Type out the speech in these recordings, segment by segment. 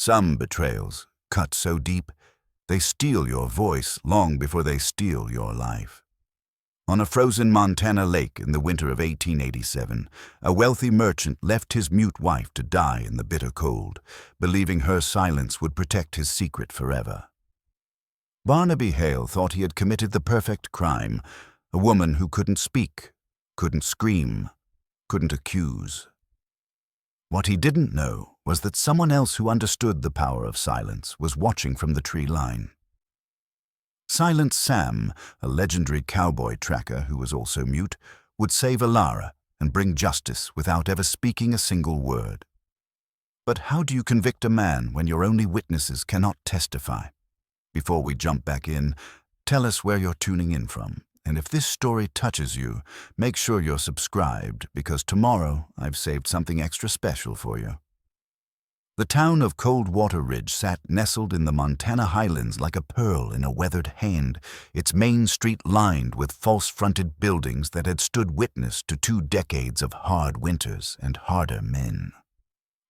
Some betrayals cut so deep, they steal your voice long before they steal your life. On a frozen Montana lake in the winter of 1887, a wealthy merchant left his mute wife to die in the bitter cold, believing her silence would protect his secret forever. Barnaby Hale thought he had committed the perfect crime, a woman who couldn't speak, couldn't scream, couldn't accuse. What he didn't know was that someone else who understood the power of silence was watching from the tree line. Silent Sam, a legendary cowboy tracker who was also mute, would save Elara and bring justice without ever speaking a single word. But how do you convict a man when your only witnesses cannot testify? Before we jump back in, tell us where you're tuning in from, and if this story touches you, make sure you're subscribed, because tomorrow I've saved something extra special for you. The town of Coldwater Ridge sat nestled in the Montana highlands like a pearl in a weathered hand, its main street lined with false-fronted buildings that had stood witness to 2 decades of hard winters and harder men.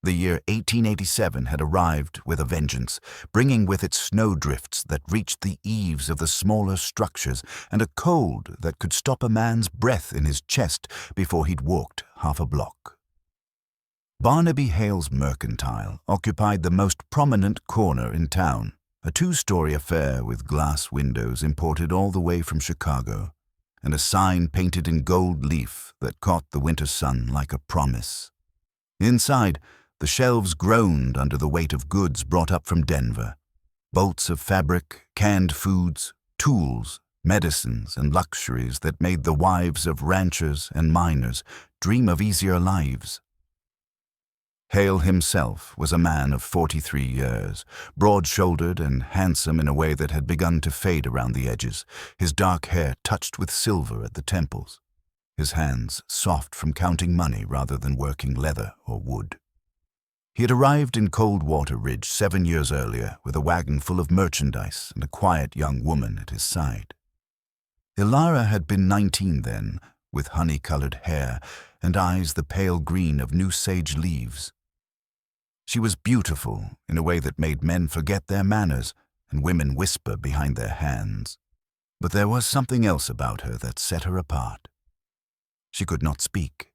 The year 1887 had arrived with a vengeance, bringing with it snowdrifts that reached the eaves of the smaller structures and a cold that could stop a man's breath in his chest before he'd walked half a block. Barnaby Hale's Mercantile occupied the most prominent corner in town, a 2-story affair with glass windows imported all the way from Chicago, and a sign painted in gold leaf that caught the winter sun like a promise. Inside, the shelves groaned under the weight of goods brought up from Denver. Bolts of fabric, canned foods, tools, medicines, and luxuries that made the wives of ranchers and miners dream of easier lives. Hale himself was a man of 43 years, broad-shouldered and handsome in a way that had begun to fade around the edges, his dark hair touched with silver at the temples, his hands soft from counting money rather than working leather or wood. He had arrived in Coldwater Ridge 7 years earlier with a wagon full of merchandise and a quiet young woman at his side. Elara had been 19 then, with honey-colored hair and eyes the pale green of new sage leaves. She was beautiful in a way that made men forget their manners and women whisper behind their hands. But there was something else about her that set her apart. She could not speak.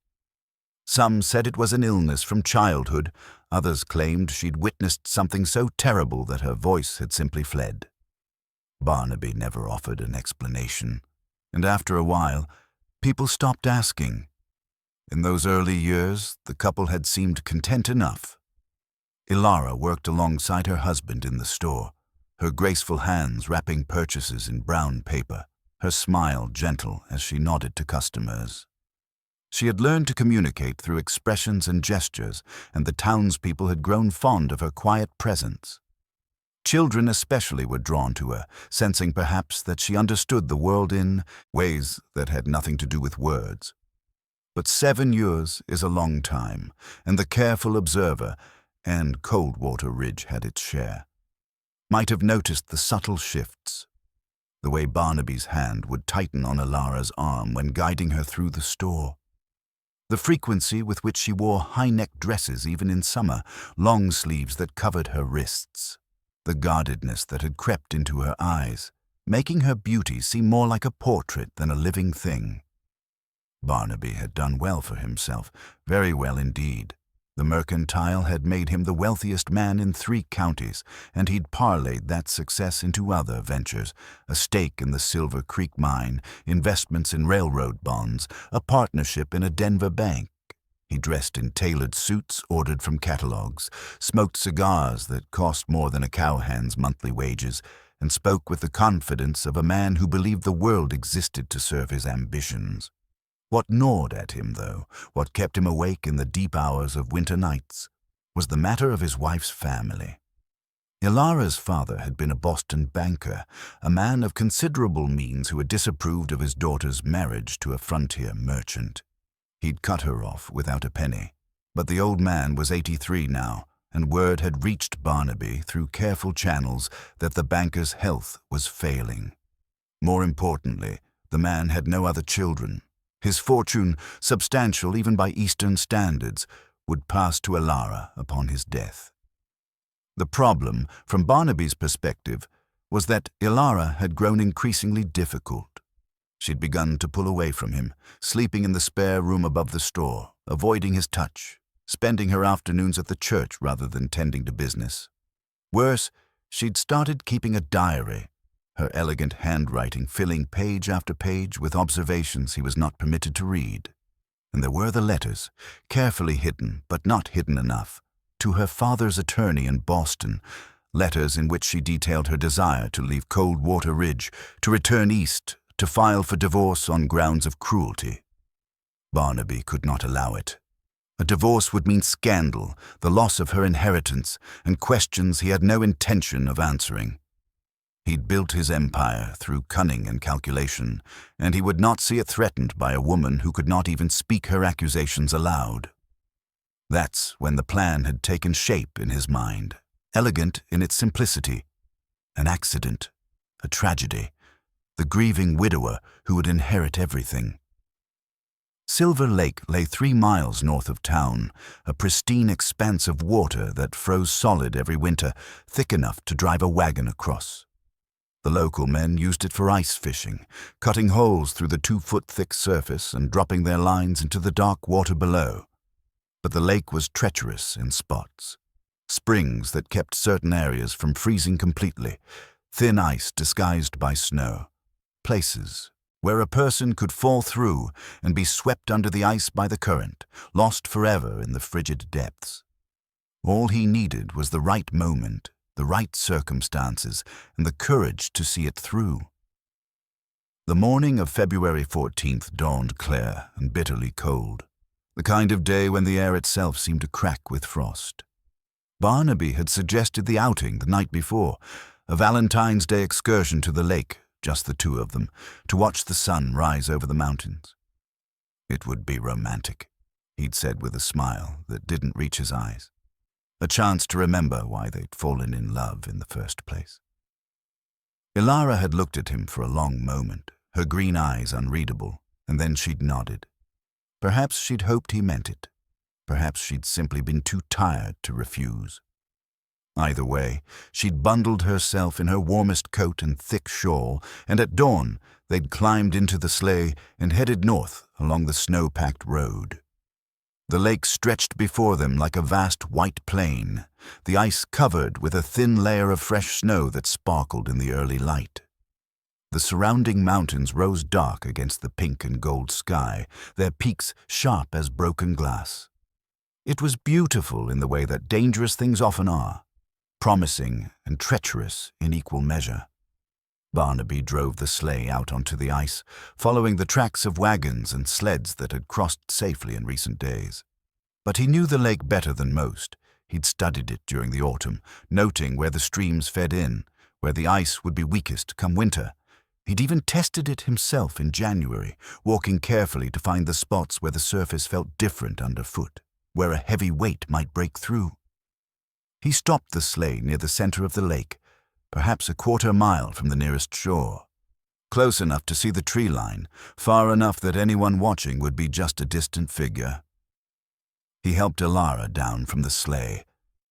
Some said it was an illness from childhood, others claimed she'd witnessed something so terrible that her voice had simply fled. Barnaby never offered an explanation, and after a while, people stopped asking. In those early years, the couple had seemed content enough. Elara worked alongside her husband in the store, her graceful hands wrapping purchases in brown paper, her smile gentle as she nodded to customers. She had learned to communicate through expressions and gestures, and the townspeople had grown fond of her quiet presence. Children especially were drawn to her, sensing perhaps that she understood the world in ways that had nothing to do with words. But 7 years is a long time, and the careful observer, and Coldwater Ridge had its share, might have noticed the subtle shifts. The way Barnaby's hand would tighten on Elara's arm when guiding her through the store. The frequency with which she wore high-neck dresses even in summer, long sleeves that covered her wrists. The guardedness that had crept into her eyes, making her beauty seem more like a portrait than a living thing. Barnaby had done well for himself, very well indeed. The Mercantile had made him the wealthiest man in 3 counties, and he'd parlayed that success into other ventures, a stake in the Silver Creek mine, investments in railroad bonds, a partnership in a Denver bank. He dressed in tailored suits ordered from catalogs, smoked cigars that cost more than a cowhand's monthly wages, and spoke with the confidence of a man who believed the world existed to serve his ambitions. What gnawed at him, though, what kept him awake in the deep hours of winter nights, was the matter of his wife's family. Elara's father had been a Boston banker, a man of considerable means who had disapproved of his daughter's marriage to a frontier merchant. He'd cut her off without a penny, but the old man was 83 now, and word had reached Barnaby through careful channels that the banker's health was failing. More importantly, the man had no other children. His fortune, substantial even by Eastern standards, would pass to Elara upon his death. The problem, from Barnaby's perspective, was that Elara had grown increasingly difficult. She'd begun to pull away from him, sleeping in the spare room above the store, avoiding his touch, spending her afternoons at the church rather than tending to business. Worse, she'd started keeping a diary, her elegant handwriting filling page after page with observations he was not permitted to read. And there were the letters, carefully hidden, but not hidden enough, to her father's attorney in Boston, letters in which she detailed her desire to leave Coldwater Ridge, to return east, to file for divorce on grounds of cruelty. Barnaby could not allow it. A divorce would mean scandal, the loss of her inheritance, and questions he had no intention of answering. He'd built his empire through cunning and calculation, and he would not see it threatened by a woman who could not even speak her accusations aloud. That's when the plan had taken shape in his mind, elegant in its simplicity. An accident, a tragedy, the grieving widower who would inherit everything. Silver Lake lay 3 miles north of town, a pristine expanse of water that froze solid every winter, thick enough to drive a wagon across. The local men used it for ice fishing, cutting holes through the 2-foot-thick surface and dropping their lines into the dark water below. But the lake was treacherous in spots. Springs that kept certain areas from freezing completely, thin ice disguised by snow. Places where a person could fall through and be swept under the ice by the current, lost forever in the frigid depths. All he needed was the right moment, the right circumstances, and the courage to see it through. The morning of February 14th dawned clear and bitterly cold, the kind of day when the air itself seemed to crack with frost. Barnaby had suggested the outing the night before, a Valentine's Day excursion to the lake, just the two of them, to watch the sun rise over the mountains. It would be romantic, he'd said with a smile that didn't reach his eyes. A chance to remember why they'd fallen in love in the first place. Elara had looked at him for a long moment, her green eyes unreadable, and then she'd nodded. Perhaps she'd hoped he meant it. Perhaps she'd simply been too tired to refuse. Either way, she'd bundled herself in her warmest coat and thick shawl, and at dawn they'd climbed into the sleigh and headed north along the snow-packed road. The lake stretched before them like a vast white plain, the ice covered with a thin layer of fresh snow that sparkled in the early light. The surrounding mountains rose dark against the pink and gold sky, their peaks sharp as broken glass. It was beautiful in the way that dangerous things often are, promising and treacherous in equal measure. Barnaby drove the sleigh out onto the ice, following the tracks of wagons and sleds that had crossed safely in recent days. But he knew the lake better than most. He'd studied it during the autumn, noting where the streams fed in, where the ice would be weakest come winter. He'd even tested it himself in January, walking carefully to find the spots where the surface felt different underfoot, where a heavy weight might break through. He stopped the sleigh near the center of the lake, perhaps a quarter-mile from the nearest shore. Close enough to see the tree line, far enough that anyone watching would be just a distant figure. He helped Elara down from the sleigh,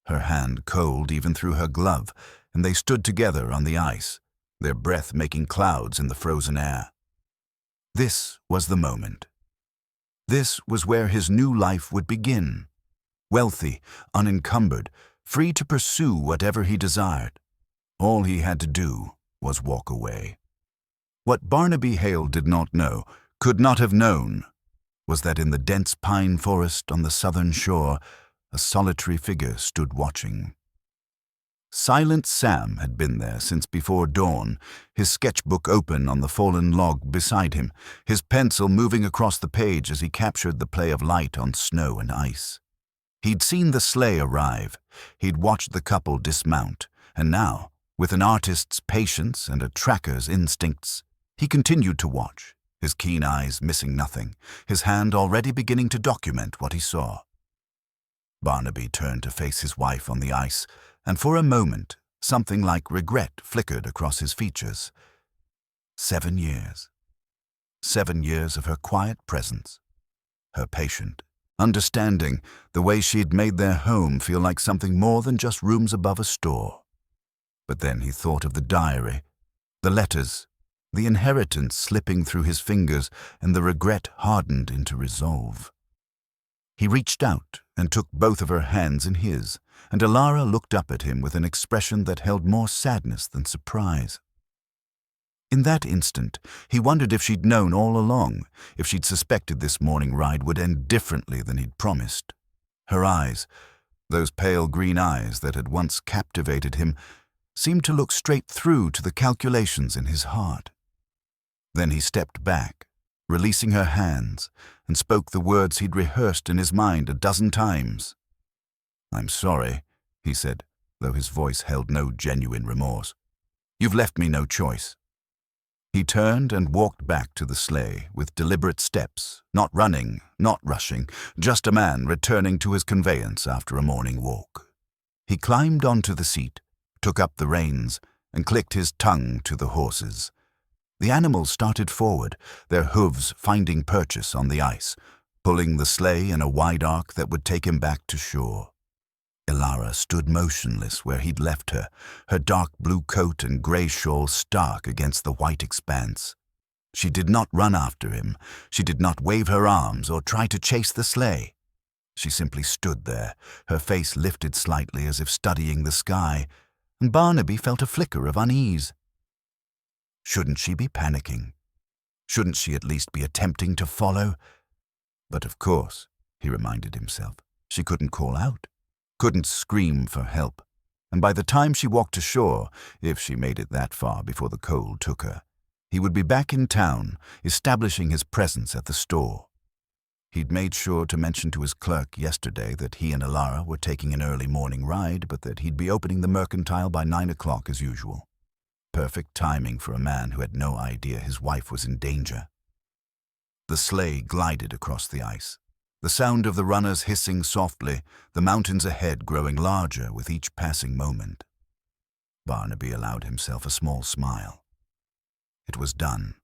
her hand cold even through her glove, and they stood together on the ice, their breath making clouds in the frozen air. This was the moment. This was where his new life would begin. Wealthy, unencumbered, free to pursue whatever he desired. All he had to do was walk away. What Barnaby Hale did not know, could not have known, was that in the dense pine forest on the southern shore, a solitary figure stood watching. Silent Sam had been there since before dawn, his sketchbook open on the fallen log beside him, his pencil moving across the page as he captured the play of light on snow and ice. He'd seen the sleigh arrive, he'd watched the couple dismount, and now, with an artist's patience and a tracker's instincts, he continued to watch, his keen eyes missing nothing, his hand already beginning to document what he saw. Barnaby turned to face his wife on the ice, and for a moment, something like regret flickered across his features. 7 years. 7 years of her quiet presence, her patient, understanding the way she'd made their home feel like something more than just rooms above a store. But then he thought of the diary, the letters, the inheritance slipping through his fingers, and the regret hardened into resolve. He reached out and took both of her hands in his, and Elara looked up at him with an expression that held more sadness than surprise. In that instant, he wondered if she'd known all along, if she'd suspected this morning ride would end differently than he'd promised. Her eyes, those pale green eyes that had once captivated him, seemed to look straight through to the calculations in his heart. Then he stepped back, releasing her hands, and spoke the words he'd rehearsed in his mind a dozen times. "I'm sorry," he said, though his voice held no genuine remorse. "You've left me no choice." He turned and walked back to the sleigh with deliberate steps, not running, not rushing, just a man returning to his conveyance after a morning walk. He climbed onto the seat, took up the reins, and clicked his tongue to the horses. The animals started forward, their hooves finding purchase on the ice, pulling the sleigh in a wide arc that would take him back to shore. Elara stood motionless where he'd left her, her dark blue coat and grey shawl stark against the white expanse. She did not run after him. She did not wave her arms or try to chase the sleigh. She simply stood there, her face lifted slightly as if studying the sky, and Barnaby felt a flicker of unease. Shouldn't she be panicking? Shouldn't she at least be attempting to follow? But of course, he reminded himself, she couldn't call out, couldn't scream for help, and by the time she walked ashore, if she made it that far before the cold took her, he would be back in town, establishing his presence at the store. He'd made sure to mention to his clerk yesterday that he and Elara were taking an early morning ride, but that he'd be opening the mercantile by 9 o'clock as usual. Perfect timing for a man who had no idea his wife was in danger. The sleigh glided across the ice, the sound of the runners hissing softly, the mountains ahead growing larger with each passing moment. Barnaby allowed himself a small smile. It was done.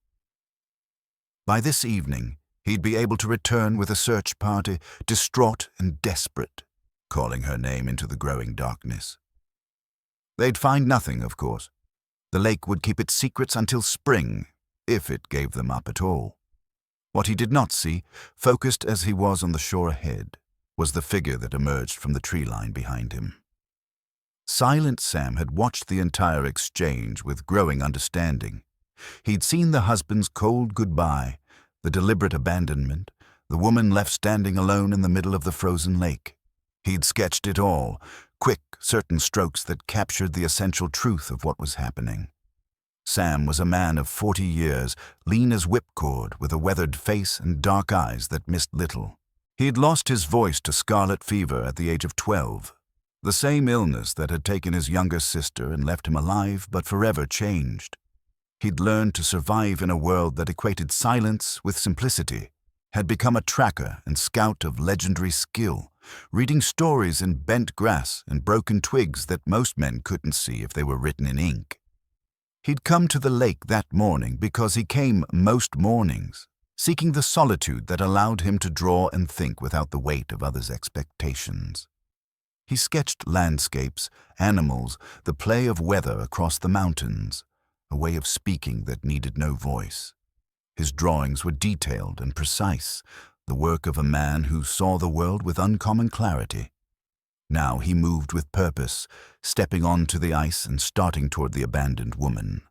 By this evening, he'd be able to return with a search party, distraught and desperate, calling her name into the growing darkness. They'd find nothing, of course. The lake would keep its secrets until spring, if it gave them up at all. What he did not see, focused as he was on the shore ahead, was the figure that emerged from the tree line behind him. Silent Sam had watched the entire exchange with growing understanding. He'd seen the husband's cold goodbye, the deliberate abandonment, the woman left standing alone in the middle of the frozen lake. He'd sketched it all, quick, certain strokes that captured the essential truth of what was happening. Sam was a man of 40 years, lean as whipcord, with a weathered face and dark eyes that missed little. He'd lost his voice to scarlet fever at the age of 12, the same illness that had taken his younger sister and left him alive but forever changed. He'd learned to survive in a world that equated silence with simplicity, had become a tracker and scout of legendary skill, reading stories in bent grass and broken twigs that most men couldn't see if they were written in ink. He'd come to the lake that morning because he came most mornings, seeking the solitude that allowed him to draw and think without the weight of others' expectations. He sketched landscapes, animals, the play of weather across the mountains, a way of speaking that needed no voice. His drawings were detailed and precise, the work of a man who saw the world with uncommon clarity. Now he moved with purpose, stepping onto the ice and starting toward the abandoned woman.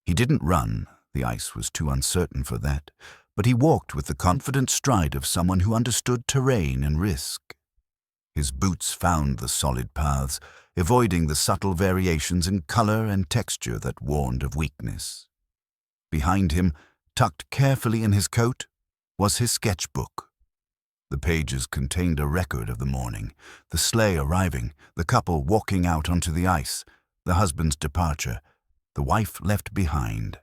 He didn't run, the ice was too uncertain for that, but he walked with the confident stride of someone who understood terrain and risk. His boots found the solid paths, avoiding the subtle variations in color and texture that warned of weakness. Behind him, tucked carefully in his coat, was his sketchbook. The pages contained a record of the morning, the sleigh arriving, the couple walking out onto the ice, the husband's departure, the wife left behind.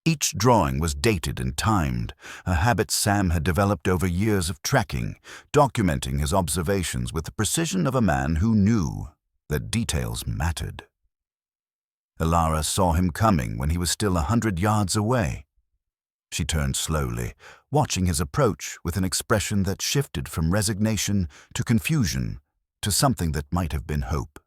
Each drawing was dated and timed, a habit Sam had developed over years of tracking, documenting his observations with the precision of a man who knew that details mattered. Elara saw him coming when he was still 100 yards away. She turned slowly, watching his approach with an expression that shifted from resignation to confusion to something that might have been hope.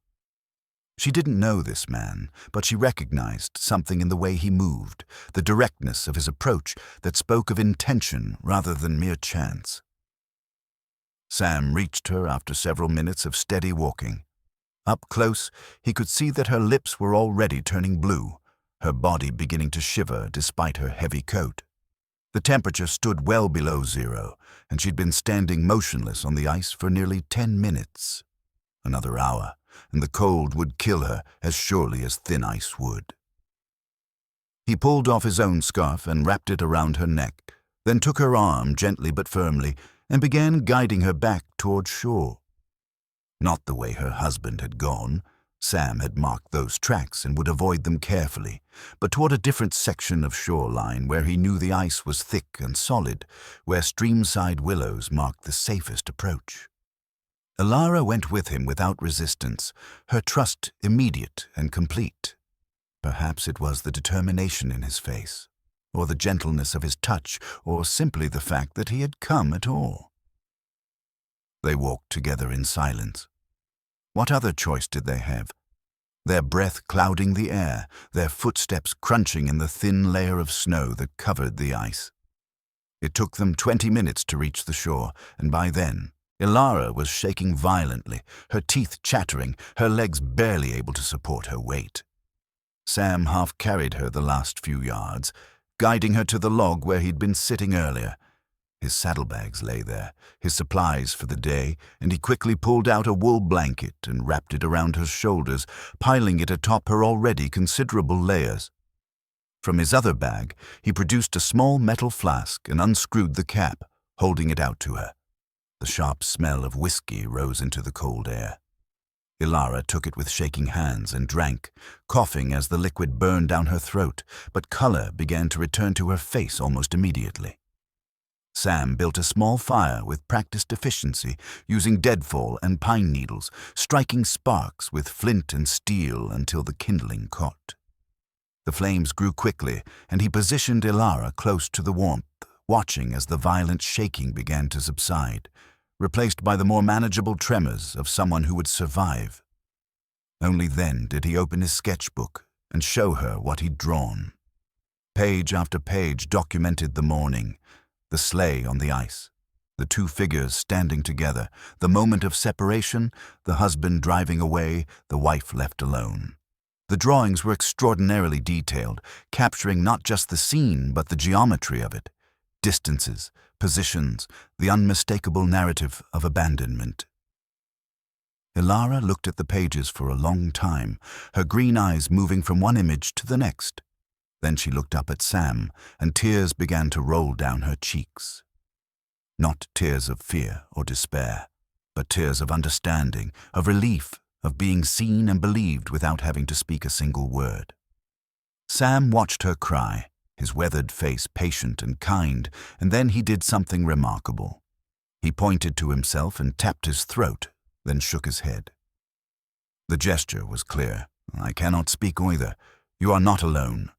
She didn't know this man, but she recognized something in the way he moved, the directness of his approach that spoke of intention rather than mere chance. Sam reached her after several minutes of steady walking. Up close, he could see that her lips were already turning blue, her body beginning to shiver despite her heavy coat. The temperature stood well below zero, and she'd been standing motionless on the ice for nearly 10 minutes. Another hour, and the cold would kill her as surely as thin ice would. He pulled off his own scarf and wrapped it around her neck, then took her arm gently but firmly and began guiding her back toward shore. Not the way her husband had gone. Sam had marked those tracks and would avoid them carefully, but toward a different section of shoreline where he knew the ice was thick and solid, where streamside willows marked the safest approach. Elara went with him without resistance, her trust immediate and complete. Perhaps it was the determination in his face, or the gentleness of his touch, or simply the fact that he had come at all. They walked together in silence. What other choice did they have? Their breath clouding the air, their footsteps crunching in the thin layer of snow that covered the ice. It took them 20 minutes to reach the shore, and by then, Elara was shaking violently, her teeth chattering, her legs barely able to support her weight. Sam half carried her the last few yards, guiding her to the log where he'd been sitting earlier. His saddlebags lay there, his supplies for the day, and he quickly pulled out a wool blanket and wrapped it around her shoulders, piling it atop her already considerable layers. From his other bag, he produced a small metal flask and unscrewed the cap, holding it out to her. The sharp smell of whiskey rose into the cold air. Elara took it with shaking hands and drank, coughing as the liquid burned down her throat, but color began to return to her face almost immediately. Sam built a small fire with practiced efficiency, using deadfall and pine needles, striking sparks with flint and steel until the kindling caught. The flames grew quickly, and he positioned Elara close to the warmth, watching as the violent shaking began to subside, replaced by the more manageable tremors of someone who would survive. Only then did he open his sketchbook and show her what he'd drawn. Page after page documented the morning, the sleigh on the ice, the two figures standing together, the moment of separation, the husband driving away, the wife left alone. The drawings were extraordinarily detailed, capturing not just the scene but the geometry of it, distances, positions, the unmistakable narrative of abandonment. Elara looked at the pages for a long time, her green eyes moving from one image to the next. Then she looked up at Sam, and tears began to roll down her cheeks. Not tears of fear or despair, but tears of understanding, of relief, of being seen and believed without having to speak a single word. Sam watched her cry, his weathered face patient and kind, and then he did something remarkable. He pointed to himself and tapped his throat, then shook his head. The gesture was clear. "I cannot speak either. You are not alone."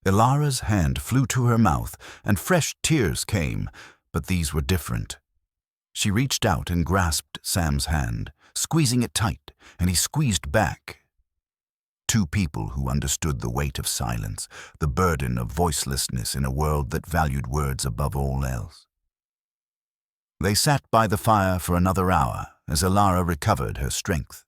Elara's hand flew to her mouth, and fresh tears came, but these were different. She reached out and grasped Sam's hand, squeezing it tight, and he squeezed back. Two people who understood the weight of silence, the burden of voicelessness in a world that valued words above all else. They sat by the fire for another hour as Elara recovered her strength.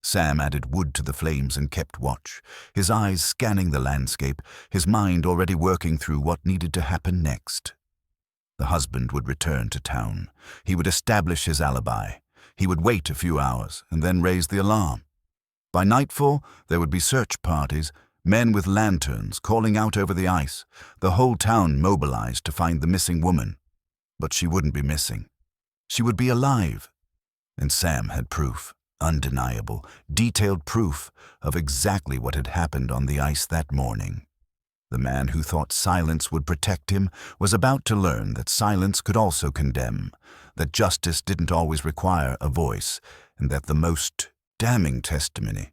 Sam added wood to the flames and kept watch, his eyes scanning the landscape, his mind already working through what needed to happen next. The husband would return to town. He would establish his alibi. He would wait a few hours and then raise the alarm. By nightfall, there would be search parties, men with lanterns calling out over the ice, the whole town mobilized to find the missing woman. But she wouldn't be missing. She would be alive. And Sam had proof. Undeniable, detailed proof of exactly what had happened on the ice that morning. The man who thought silence would protect him was about to learn that silence could also condemn, that justice didn't always require a voice, and that the most damning testimony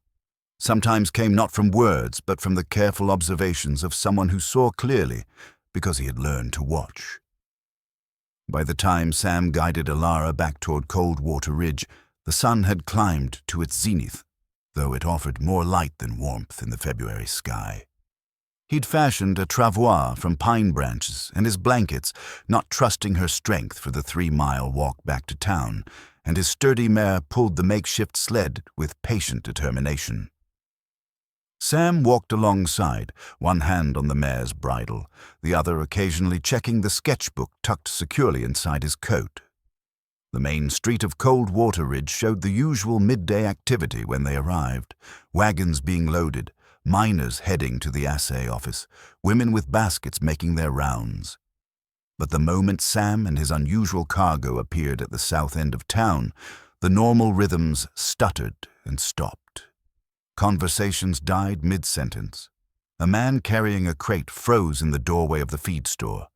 sometimes came not from words but from the careful observations of someone who saw clearly because he had learned to watch. By the time Sam guided Elara back toward Coldwater Ridge, the sun had climbed to its zenith, though it offered more light than warmth in the February sky. He'd fashioned a travois from pine branches and his blankets, not trusting her strength for the 3-mile walk back to town, and his sturdy mare pulled the makeshift sled with patient determination. Sam walked alongside, one hand on the mare's bridle, the other occasionally checking the sketchbook tucked securely inside his coat. The main street of Coldwater Ridge showed the usual midday activity when they arrived, wagons being loaded, miners heading to the assay office, women with baskets making their rounds. But the moment Sam and his unusual cargo appeared at the south end of town, the normal rhythms stuttered and stopped. Conversations died mid-sentence. A man carrying a crate froze in the doorway of the feed store.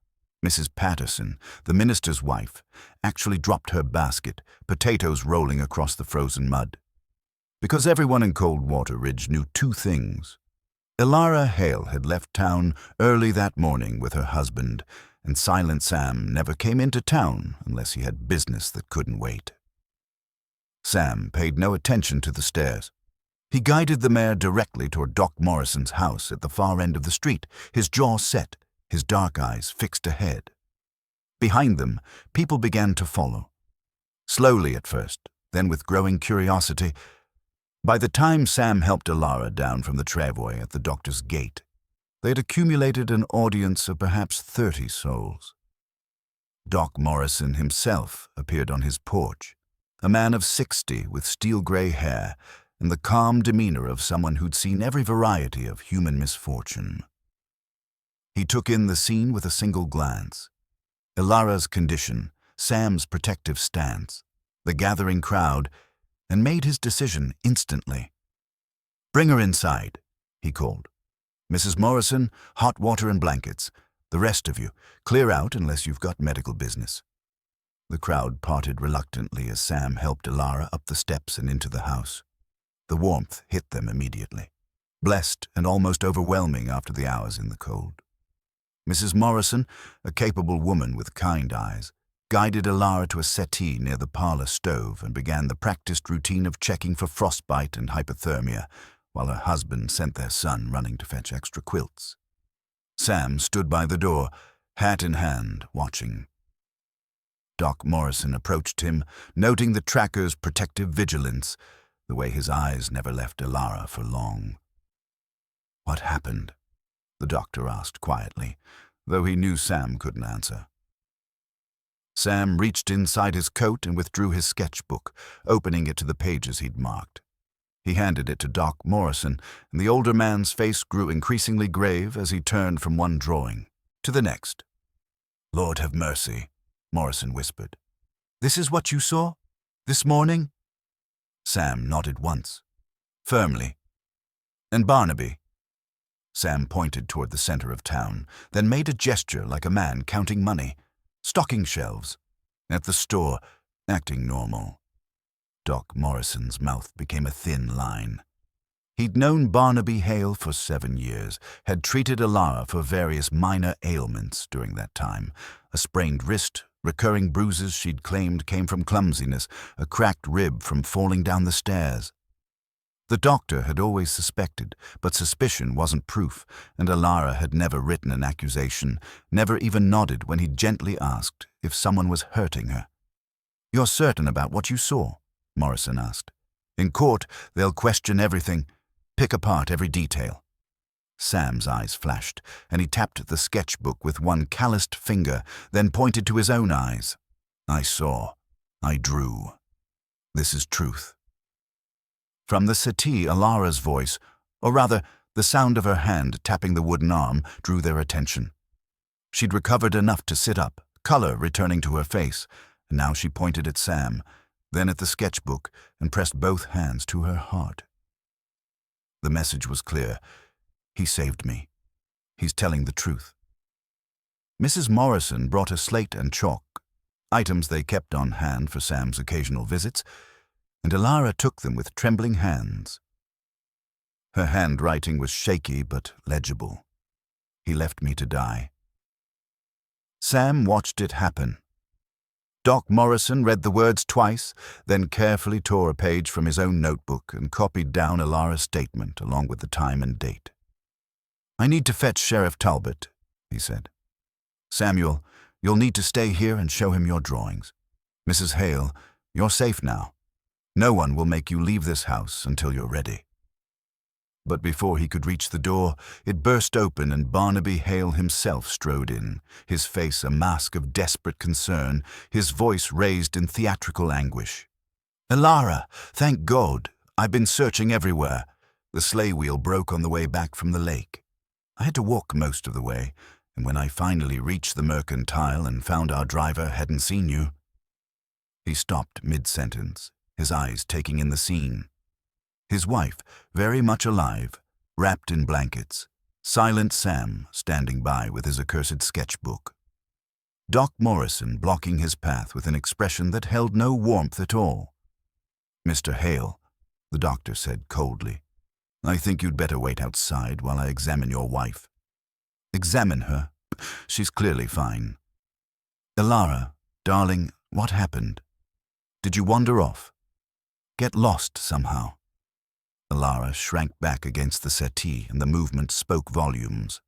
Mrs. Patterson, the minister's wife, actually dropped her basket, potatoes rolling across the frozen mud. Because everyone in Coldwater Ridge knew 2 things. Elara Hale had left town early that morning with her husband, and Silent Sam never came into town unless he had business that couldn't wait. Sam paid no attention to the stairs. He guided the mare directly toward Doc Morrison's house at the far end of the street, his jaw set, his dark eyes fixed ahead. Behind them, people began to follow. Slowly at first, then with growing curiosity. By the time Sam helped Elara down from the travoy at the doctor's gate, they had accumulated an audience of perhaps 30 souls. Doc Morrison himself appeared on his porch, a man of 60 with steel-gray hair and the calm demeanor of someone who'd seen every variety of human misfortune. He took in the scene with a single glance. Elara's condition, Sam's protective stance, the gathering crowd, and made his decision instantly. "Bring her inside," he called. "Mrs. Morrison, hot water and blankets. The rest of you, clear out unless you've got medical business." The crowd parted reluctantly as Sam helped Elara up the steps and into the house. The warmth hit them immediately, blessed and almost overwhelming after the hours in the cold. Mrs. Morrison, a capable woman with kind eyes, guided Elara to a settee near the parlor stove and began the practiced routine of checking for frostbite and hypothermia, while her husband sent their son running to fetch extra quilts. Sam stood by the door, hat in hand, watching. Doc Morrison approached him, noting the tracker's protective vigilance, the way his eyes never left Elara for long. "What happened?" the doctor asked quietly, though he knew Sam couldn't answer. Sam reached inside his coat and withdrew his sketchbook, opening it to the pages he'd marked. He handed it to Doc Morrison, and the older man's face grew increasingly grave as he turned from one drawing to the next. "Lord have mercy," Morrison whispered. "This is what you saw? This morning?" Sam nodded once, firmly. "And Barnaby?" Sam pointed toward the center of town, then made a gesture like a man counting money. "Stocking shelves. At the store, acting normal." Doc Morrison's mouth became a thin line. He'd known Barnaby Hale for 7 years, had treated Elara for various minor ailments during that time, a sprained wrist, recurring bruises she'd claimed came from clumsiness, a cracked rib from falling down the stairs. The doctor had always suspected, but suspicion wasn't proof, and Elara had never written an accusation, never even nodded when he gently asked if someone was hurting her. "You're certain about what you saw?" Morrison asked. "In court, they'll question everything, pick apart every detail." Sam's eyes flashed, and he tapped the sketchbook with one calloused finger, then pointed to his own eyes. "I saw. I drew. This is truth." From the settee, Elara's voice, or rather, the sound of her hand tapping the wooden arm, drew their attention. She'd recovered enough to sit up, color returning to her face, and now she pointed at Sam, then at the sketchbook, and pressed both hands to her heart. The message was clear. He saved me. He's telling the truth. Mrs. Morrison brought a slate and chalk, items they kept on hand for Sam's occasional visits, and Elara took them with trembling hands. Her handwriting was shaky but legible. "He left me to die. Sam watched it happen. Doc Morrison read the words twice, then carefully tore a page from his own notebook and copied down Elara's statement along with the time and date. "I need to fetch Sheriff Talbot," he said. "Samuel, you'll need to stay here and show him your drawings. Mrs. Hale, you're safe now. No one will make you leave this house until you're ready." But before he could reach the door, it burst open and Barnaby Hale himself strode in, his face a mask of desperate concern, his voice raised in theatrical anguish. "Elara, thank God! I've been searching everywhere. The sleigh wheel broke on the way back from the lake. I had to walk most of the way, and when I finally reached the Mercantile and found our driver hadn't seen you—" He stopped mid-sentence, his eyes taking in the scene. His wife, very much alive, wrapped in blankets, silent Sam standing by with his accursed sketchbook. Doc Morrison blocking his path with an expression that held no warmth at all. "Mr. Hale," the doctor said coldly, "I think you'd better wait outside while I examine your wife." "Examine her? She's clearly fine." "Elara, darling, what happened? Did you wander off? Get lost somehow?" Elara shrank back against the settee, and the movement spoke volumes.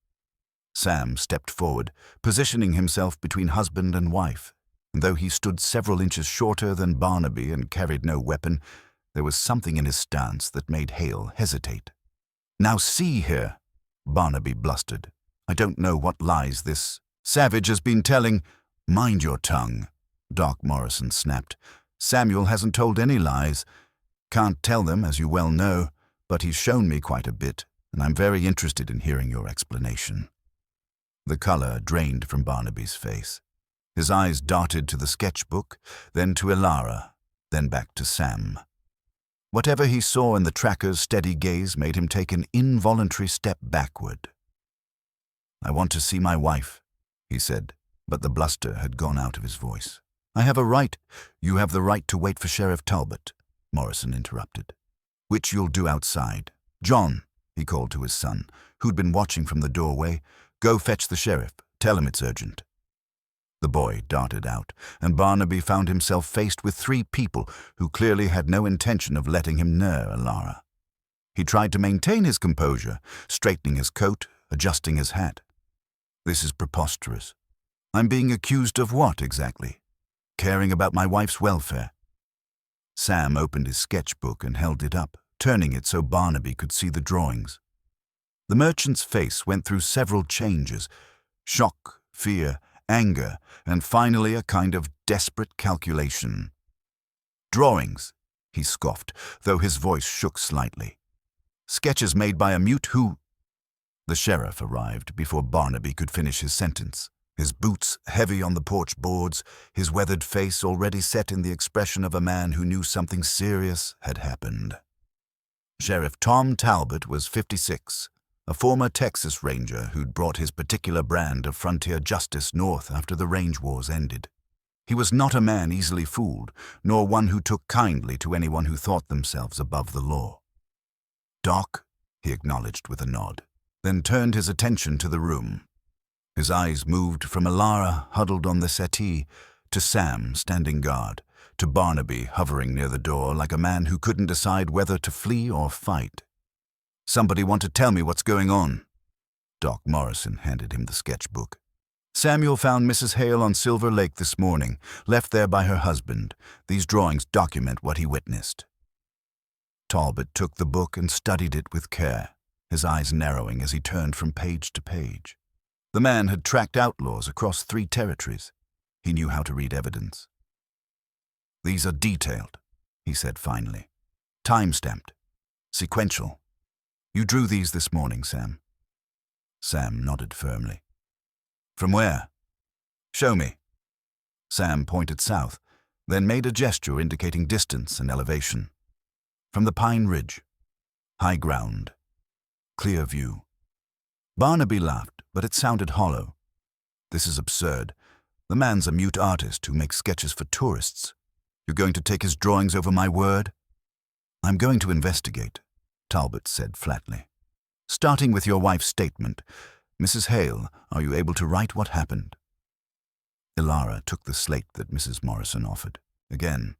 Sam stepped forward, positioning himself between husband and wife, and though he stood several inches shorter than Barnaby and carried no weapon, there was something in his stance that made Hale hesitate. "Now see here," Barnaby blustered. "I don't know what lies this savage has been telling—" "Mind your tongue," Doc Morrison snapped. "Samuel hasn't told any lies. Can't tell them, as you well know, but he's shown me quite a bit, and I'm very interested in hearing your explanation." The color drained from Barnaby's face. His eyes darted to the sketchbook, then to Elara, then back to Sam. Whatever he saw in the tracker's steady gaze made him take an involuntary step backward. "I want to see my wife," he said, but the bluster had gone out of his voice. "I have a right—" "You have the right to wait for Sheriff Talbot," Morrison interrupted, "which you'll do outside. John," he called to his son, who'd been watching from the doorway, "go fetch the sheriff. Tell him it's urgent." The boy darted out, and Barnaby found himself faced with three people who clearly had no intention of letting him near Elara. He tried to maintain his composure, straightening his coat, adjusting his hat. "This is preposterous. I'm being accused of what, exactly? Caring about my wife's welfare." Sam opened his sketchbook and held it up, turning it so Barnaby could see the drawings. The merchant's face went through several changes: shock, fear, anger, and finally a kind of desperate calculation. "Drawings," he scoffed, though his voice shook slightly. "Sketches made by a mute who—" The sheriff arrived before Barnaby could finish his sentence, his boots heavy on the porch boards, his weathered face already set in the expression of a man who knew something serious had happened. Sheriff Tom Talbot was 56, a former Texas Ranger who'd brought his particular brand of frontier justice north after the range wars ended. He was not a man easily fooled, nor one who took kindly to anyone who thought themselves above the law. "Doc," he acknowledged with a nod, then turned his attention to the room. His eyes moved from Elara, huddled on the settee, to Sam, standing guard, to Barnaby, hovering near the door like a man who couldn't decide whether to flee or fight. "Somebody want to tell me what's going on?" Doc Morrison handed him the sketchbook. "Samuel found Mrs. Hale on Silver Lake this morning, left there by her husband. These drawings document what he witnessed." Talbot took the book and studied it with care, his eyes narrowing as he turned from page to page. The man had tracked outlaws across 3 territories. He knew how to read evidence. "These are detailed," he said finally. "Time-stamped. Sequential. You drew these this morning, Sam?" Sam nodded firmly. "From where?" "Show me." Sam pointed south, then made a gesture indicating distance and elevation. "From the Pine Ridge. High ground. Clear view." Barnaby laughed, but it sounded hollow. "This is absurd. The man's a mute artist who makes sketches for tourists. You're going to take his drawings over my word?" "I'm going to investigate," Talbot said flatly. "Starting with your wife's statement. Mrs. Hale, are you able to write what happened?" Elara took the slate that Mrs. Morrison offered. Again.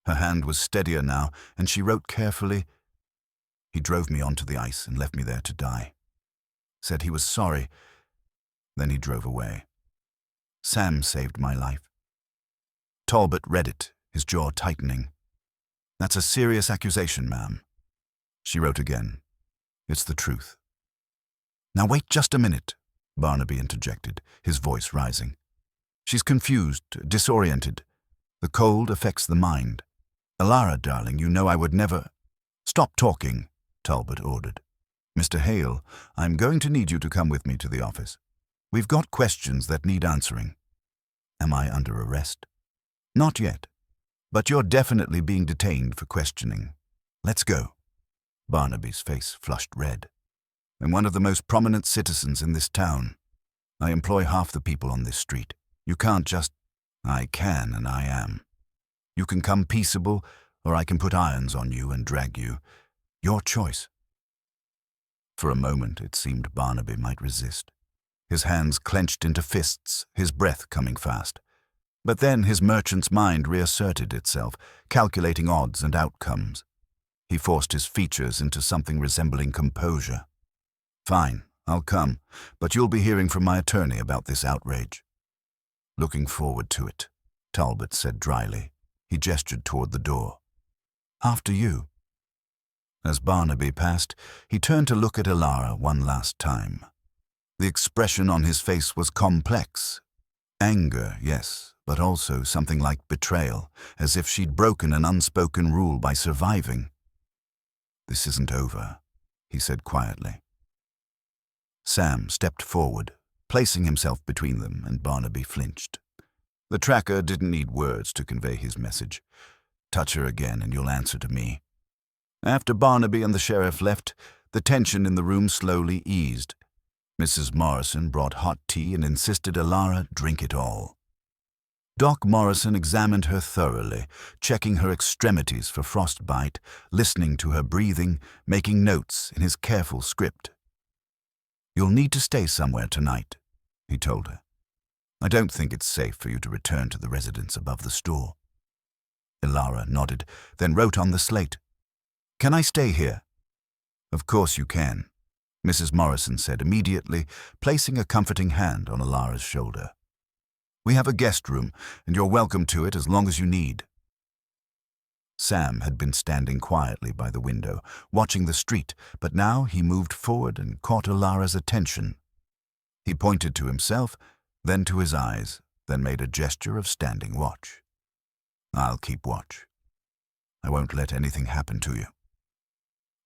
Her hand was steadier now, and she wrote carefully, "He drove me onto the ice and left me there to die. Said he was sorry. Then he drove away. Sam saved my life." Talbot read it, his jaw tightening. "That's a serious accusation, ma'am." She wrote again, "It's the truth." "Now wait just a minute," Barnaby interjected, his voice rising. "She's confused, disoriented. The cold affects the mind. Elara, darling, you know I would never—" "Stop talking," Talbot ordered. "Mr. Hale, I'm going to need you to come with me to the office. We've got questions that need answering." "Am I under arrest?" "Not yet, but you're definitely being detained for questioning. Let's go." Barnaby's face flushed red. "I'm one of the most prominent citizens in this town. I employ half the people on this street. You can't just—" "I can, and I am. You can come peaceable, or I can put irons on you and drag you. Your choice." For a moment it seemed Barnaby might resist. His hands clenched into fists, his breath coming fast. But then his merchant's mind reasserted itself, calculating odds and outcomes. He forced his features into something resembling composure. "Fine, I'll come, but you'll be hearing from my attorney about this outrage." "Looking forward to it," Talbot said dryly. He gestured toward the door. "After you." As Barnaby passed, he turned to look at Elara one last time. The expression on his face was complex. Anger, yes, but also something like betrayal, as if she'd broken an unspoken rule by surviving. "This isn't over," he said quietly. Sam stepped forward, placing himself between them, and Barnaby flinched. The tracker didn't need words to convey his message. "Touch her again and you'll answer to me." After Barnaby and the sheriff left, the tension in the room slowly eased. Mrs. Morrison brought hot tea and insisted Elara drink it all. Doc Morrison examined her thoroughly, checking her extremities for frostbite, listening to her breathing, making notes in his careful script. "You'll need to stay somewhere tonight," he told her. "I don't think it's safe for you to return to the residence above the store." Elara nodded, then wrote on the slate, "Can I stay here?" "Of course you can," Mrs. Morrison said immediately, placing a comforting hand on Elara's shoulder. "We have a guest room, and you're welcome to it as long as you need." Sam had been standing quietly by the window, watching the street, but now he moved forward and caught Elara's attention. He pointed to himself, then to his eyes, then made a gesture of standing watch. "I'll keep watch. I won't let anything happen to you."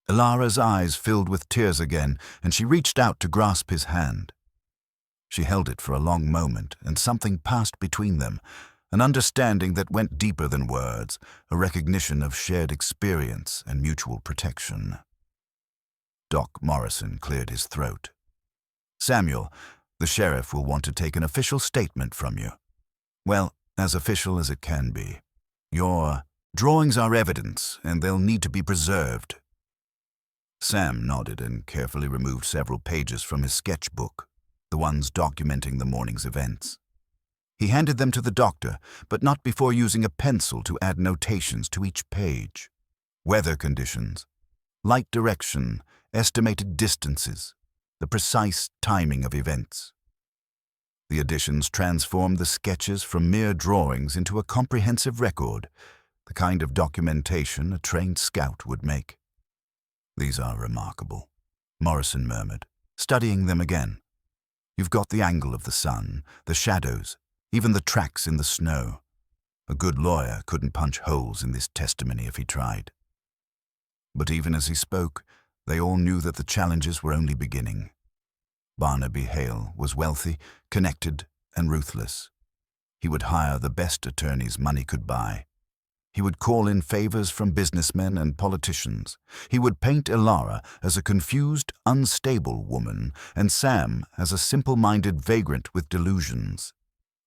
Elara's eyes filled with tears again, and she reached out to grasp his hand. She held it for a long moment, and something passed between them, an understanding that went deeper than words, a recognition of shared experience and mutual protection. Doc Morrison cleared his throat. "Samuel, the sheriff will want to take an official statement from you. Well, as official as it can be. Your drawings are evidence, and they'll need to be preserved." Sam nodded and carefully removed several pages from his sketchbook, the ones documenting the morning's events. He handed them to the doctor, but not before using a pencil to add notations to each page. Weather conditions, light direction, estimated distances, the precise timing of events. The additions transformed the sketches from mere drawings into a comprehensive record, the kind of documentation a trained scout would make. "These are remarkable," Morrison murmured, studying them again. "You've got the angle of the sun, the shadows, even the tracks in the snow. A good lawyer couldn't punch holes in this testimony if he tried." But even as he spoke, they all knew that the challenges were only beginning. Barnaby Hale was wealthy, connected, and ruthless. He would hire the best attorneys money could buy. He would call in favors from businessmen and politicians. He would paint Elara as a confused, unstable woman, and Sam as a simple-minded vagrant with delusions.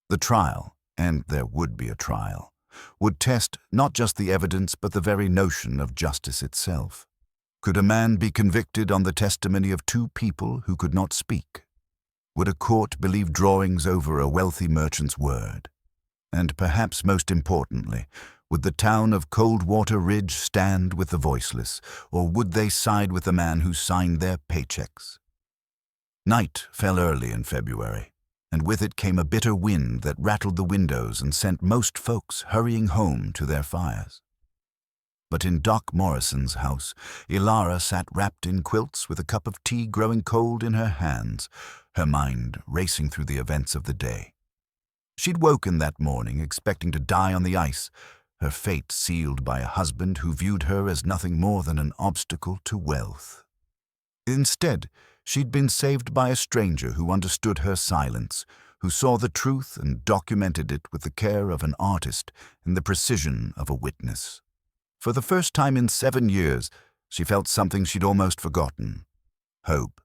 The trial, and there would be a trial, would test not just the evidence but the very notion of justice itself. Could a man be convicted on the testimony of two people who could not speak? Would a court believe drawings over a wealthy merchant's word? And perhaps most importantly, would the town of Coldwater Ridge stand with the voiceless, or would they side with the man who signed their paychecks? Night fell early in February, and with it came a bitter wind that rattled the windows and sent most folks hurrying home to their fires. But in Doc Morrison's house, Elara sat wrapped in quilts with a cup of tea growing cold in her hands, her mind racing through the events of the day. She'd woken that morning expecting to die on the ice, her fate sealed by a husband who viewed her as nothing more than an obstacle to wealth. Instead, she'd been saved by a stranger who understood her silence, who saw the truth and documented it with the care of an artist and the precision of a witness. For the first time in 7 years, she felt something she'd almost forgotten: hope.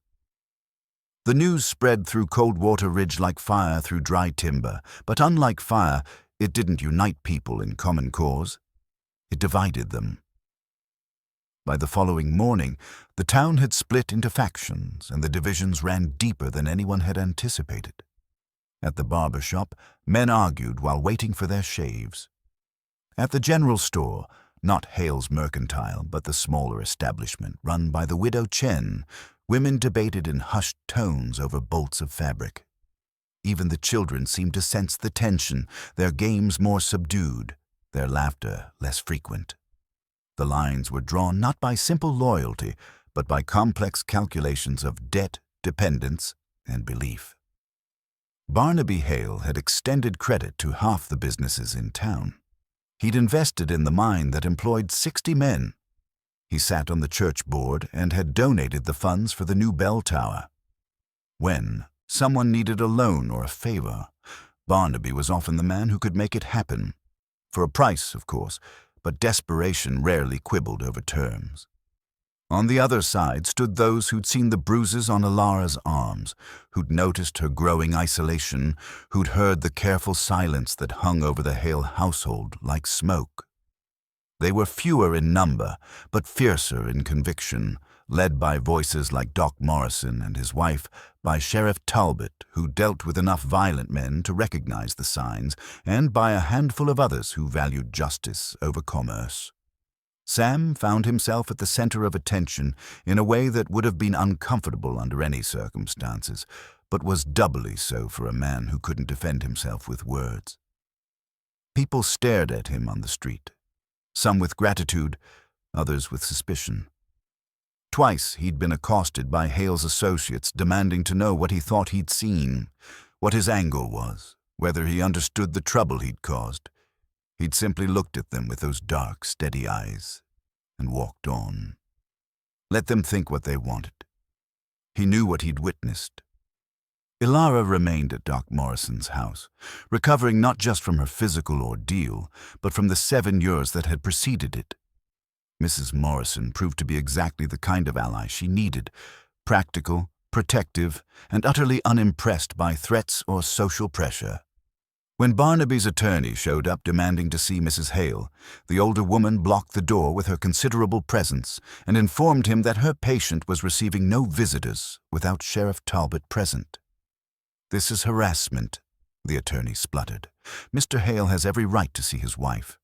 The news spread through Coldwater Ridge like fire through dry timber, but unlike fire, it didn't unite people in common cause. It divided them. By the following morning, the town had split into factions, and the divisions ran deeper than anyone had anticipated. At the barber shop, men argued while waiting for their shaves. At the general store, not Hale's Mercantile, but the smaller establishment run by the widow Chen, women debated in hushed tones over bolts of fabric. Even the children seemed to sense the tension, their games more subdued, their laughter less frequent. The lines were drawn not by simple loyalty, but by complex calculations of debt, dependence, and belief. Barnaby Hale had extended credit to half the businesses in town. He'd invested in the mine that employed 60 men. He sat on the church board and had donated the funds for the new bell tower. When someone needed a loan or a favor, Barnaby was often the man who could make it happen. For a price, of course, but desperation rarely quibbled over terms. On the other side stood those who'd seen the bruises on Elara's arms, who'd noticed her growing isolation, who'd heard the careful silence that hung over the Hale household like smoke. They were fewer in number, but fiercer in conviction, led by voices like Doc Morrison and his wife, by Sheriff Talbot, who dealt with enough violent men to recognize the signs, and by a handful of others who valued justice over commerce. Sam found himself at the center of attention in a way that would have been uncomfortable under any circumstances, but was doubly so for a man who couldn't defend himself with words. People stared at him on the street, some with gratitude, others with suspicion. Twice he'd been accosted by Hale's associates demanding to know what he thought he'd seen, what his angle was, whether he understood the trouble he'd caused. He'd simply looked at them with those dark, steady eyes and walked on. Let them think what they wanted. He knew what he'd witnessed. Elara remained at Doc Morrison's house, recovering not just from her physical ordeal, but from the 7 years that had preceded it. Mrs. Morrison proved to be exactly the kind of ally she needed: practical, protective, and utterly unimpressed by threats or social pressure. When Barnaby's attorney showed up demanding to see Mrs. Hale, the older woman blocked the door with her considerable presence and informed him that her patient was receiving no visitors without Sheriff Talbot present. "This is harassment," the attorney spluttered. "Mr. Hale has every right to see his wife."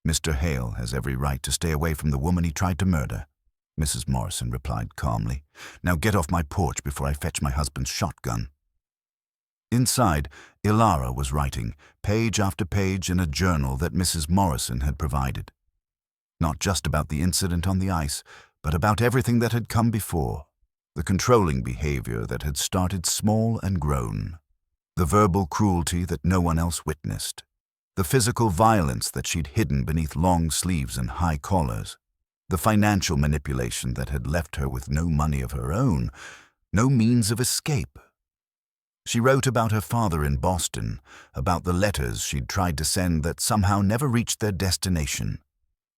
"Mr. Hale has every right to stay away from the woman he tried to murder," Mrs. Morrison replied calmly. "Now get off my porch before I fetch my husband's shotgun." Inside, Elara was writing, page after page, in a journal that Mrs. Morrison had provided. Not just about the incident on the ice, but about everything that had come before, the controlling behavior that had started small and grown, the verbal cruelty that no one else witnessed, the physical violence that she'd hidden beneath long sleeves and high collars, the financial manipulation that had left her with no money of her own, no means of escape. She wrote about her father in Boston, about the letters she'd tried to send that somehow never reached their destination,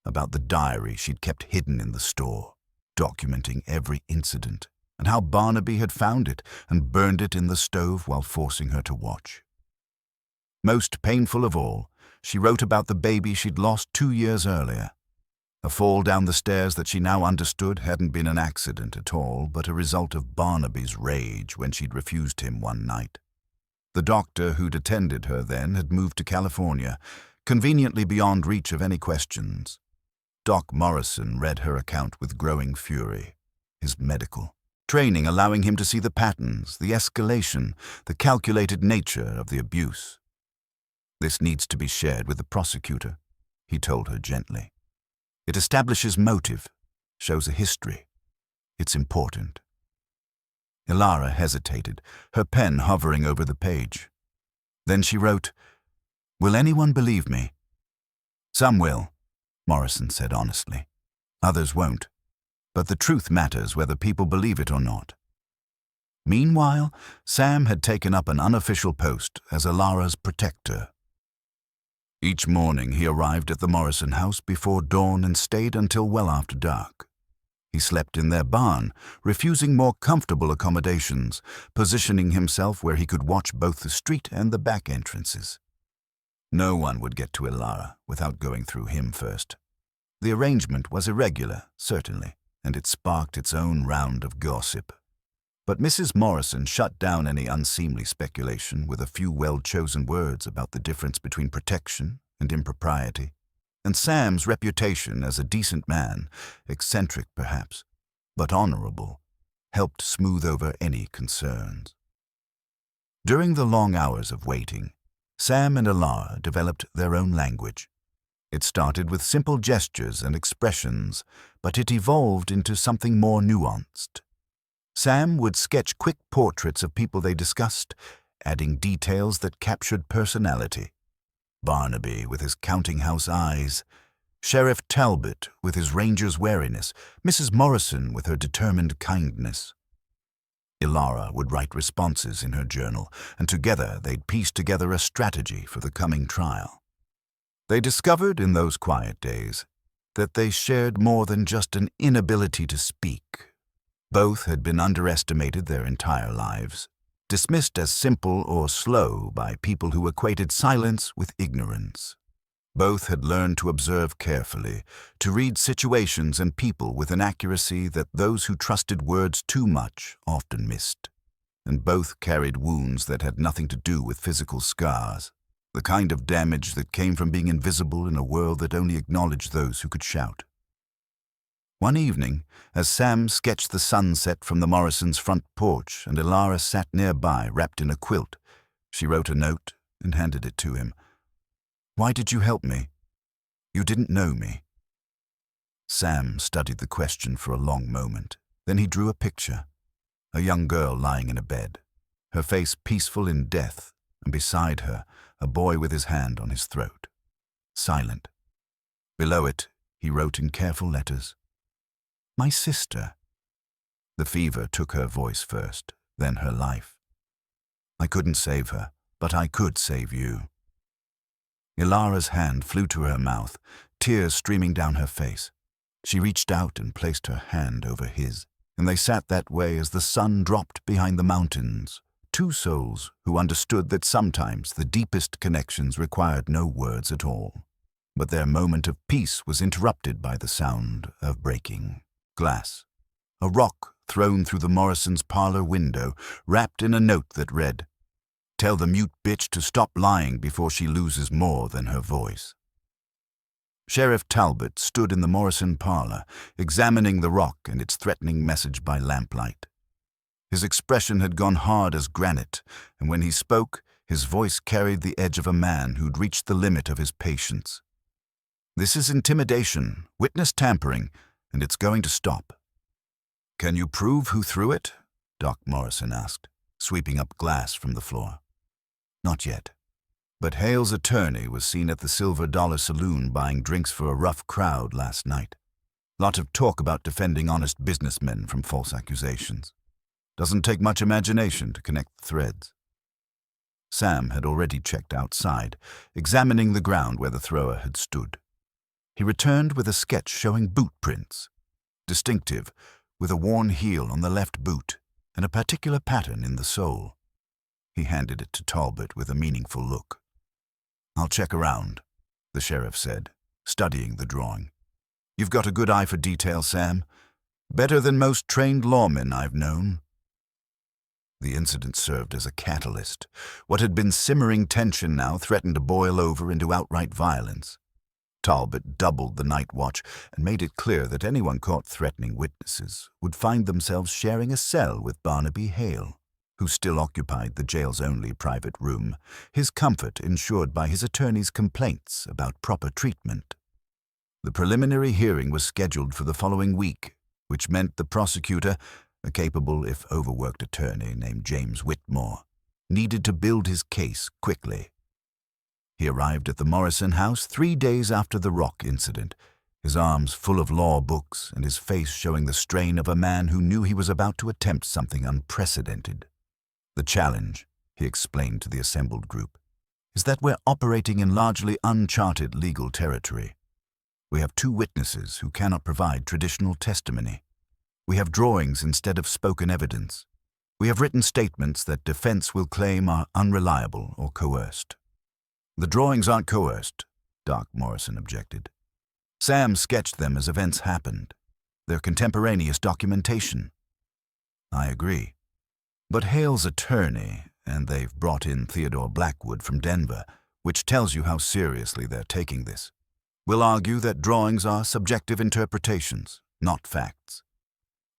about the diary she'd kept hidden in the store, documenting every incident, and how Barnaby had found it and burned it in the stove while forcing her to watch. Most painful of all, she wrote about the baby she'd lost 2 years earlier. A fall down the stairs that she now understood hadn't been an accident at all, but a result of Barnaby's rage when she'd refused him one night. The doctor who'd attended her then had moved to California, conveniently beyond reach of any questions. Doc Morrison read her account with growing fury. His medical training allowing him to see the patterns, the escalation, the calculated nature of the abuse. "This needs to be shared with the prosecutor," he told her gently. "It establishes motive, shows a history. It's important." Elara hesitated, her pen hovering over the page. Then she wrote, "Will anyone believe me?" "Some will," Morrison said honestly. "Others won't. But the truth matters whether people believe it or not." Meanwhile, Sam had taken up an unofficial post as Elara's protector. Each morning he arrived at the Morrison house before dawn and stayed until well after dark. He slept in their barn, refusing more comfortable accommodations, positioning himself where he could watch both the street and the back entrances. No one would get to Elara without going through him first. The arrangement was irregular, certainly, and it sparked its own round of gossip. But Mrs. Morrison shut down any unseemly speculation with a few well-chosen words about the difference between protection and impropriety, and Sam's reputation as a decent man, eccentric perhaps, but honorable, helped smooth over any concerns. During the long hours of waiting, Sam and Elara developed their own language. It started with simple gestures and expressions, but it evolved into something more nuanced. Sam would sketch quick portraits of people they discussed, adding details that captured personality. Barnaby with his counting-house eyes, Sheriff Talbot with his ranger's wariness, Mrs. Morrison with her determined kindness. Elara would write responses in her journal, and together they'd piece together a strategy for the coming trial. They discovered in those quiet days that they shared more than just an inability to speak. Both had been underestimated their entire lives, dismissed as simple or slow by people who equated silence with ignorance. Both had learned to observe carefully, to read situations and people with an accuracy that those who trusted words too much often missed. And both carried wounds that had nothing to do with physical scars, the kind of damage that came from being invisible in a world that only acknowledged those who could shout. One evening, as Sam sketched the sunset from the Morrisons' front porch and Elara sat nearby wrapped in a quilt, she wrote a note and handed it to him. "Why did you help me? You didn't know me." Sam studied the question for a long moment. Then he drew a picture. A young girl lying in a bed, her face peaceful in death, and beside her, a boy with his hand on his throat, silent. Below it, he wrote in careful letters, "My sister." The fever took her voice first, then her life. "I couldn't save her, but I could save you." Elara's hand flew to her mouth, tears streaming down her face. She reached out and placed her hand over his, and they sat that way as the sun dropped behind the mountains, two souls who understood that sometimes the deepest connections required no words at all. But their moment of peace was interrupted by the sound of breaking glass. A rock thrown through the Morrisons' parlor window, wrapped in a note that read, "Tell the mute bitch to stop lying before she loses more than her voice." Sheriff Talbot stood in the Morrison parlor, examining the rock and its threatening message by lamplight. His expression had gone hard as granite, and when he spoke, his voice carried the edge of a man who'd reached the limit of his patience. "This is intimidation, witness tampering, and it's going to stop." "Can you prove who threw it?" Doc Morrison asked, sweeping up glass from the floor. "Not yet. But Hale's attorney was seen at the Silver Dollar Saloon buying drinks for a rough crowd last night. Lot of talk about defending honest businessmen from false accusations. Doesn't take much imagination to connect the threads." Sam had already checked outside, examining the ground where the thrower had stood. He returned with a sketch showing boot prints, distinctive, with a worn heel on the left boot and a particular pattern in the sole. He handed it to Talbot with a meaningful look. "I'll check around," the sheriff said, studying the drawing. You've got a good eye for detail, Sam. Better than most trained lawmen I've known. The incident served as a catalyst. What had been simmering tension now threatened to boil over into outright violence. Talbot doubled the night watch and made it clear that anyone caught threatening witnesses would find themselves sharing a cell with Barnaby Hale, who still occupied the jail's only private room, his comfort ensured by his attorney's complaints about proper treatment. The preliminary hearing was scheduled for the following week, which meant the prosecutor, a capable if overworked attorney named James Whitmore, needed to build his case quickly. He arrived at the Morrison house 3 days after the rock incident, his arms full of law books and his face showing the strain of a man who knew he was about to attempt something unprecedented. The challenge, he explained to the assembled group, is that we're operating in largely uncharted legal territory. We have 2 witnesses who cannot provide traditional testimony. We have drawings instead of spoken evidence. We have written statements that defense will claim are unreliable or coerced. The drawings aren't coerced, Doc Morrison objected. Sam sketched them as events happened. They're contemporaneous documentation. I agree. But Hale's attorney, and they've brought in Theodore Blackwood from Denver, which tells you how seriously they're taking this, will argue that drawings are subjective interpretations, not facts.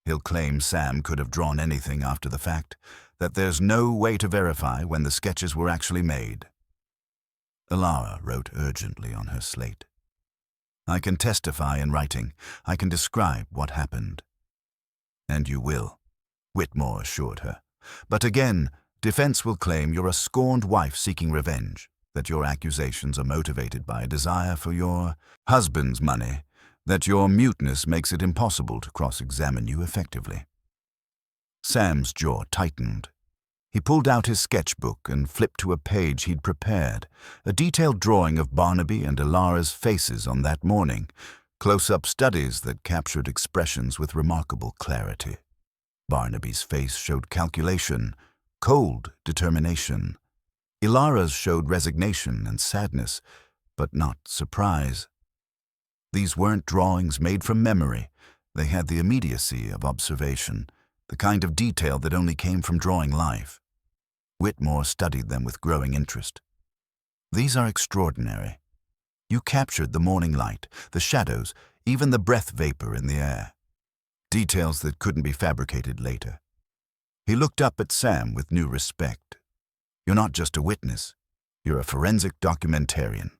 He'll claim Sam could have drawn anything after the fact, that there's no way to verify when the sketches were actually made. Elara wrote urgently on her slate. I can testify in writing. I can describe what happened. And you will, Whitmore assured her. But again, defense will claim you're a scorned wife seeking revenge, that your accusations are motivated by a desire for your husband's money, that your muteness makes it impossible to cross-examine you effectively. Sam's jaw tightened. He pulled out his sketchbook and flipped to a page he'd prepared, a detailed drawing of Barnaby and Elara's faces on that morning, close-up studies that captured expressions with remarkable clarity. Barnaby's face showed calculation, cold determination. Elara's showed resignation and sadness, but not surprise. These weren't drawings made from memory. They had the immediacy of observation, the kind of detail that only came from drawing life. Whitmore studied them with growing interest. These are extraordinary. You captured the morning light, the shadows, even the breath vapor in the air. Details that couldn't be fabricated later. He looked up at Sam with new respect. You're not just a witness. You're a forensic documentarian.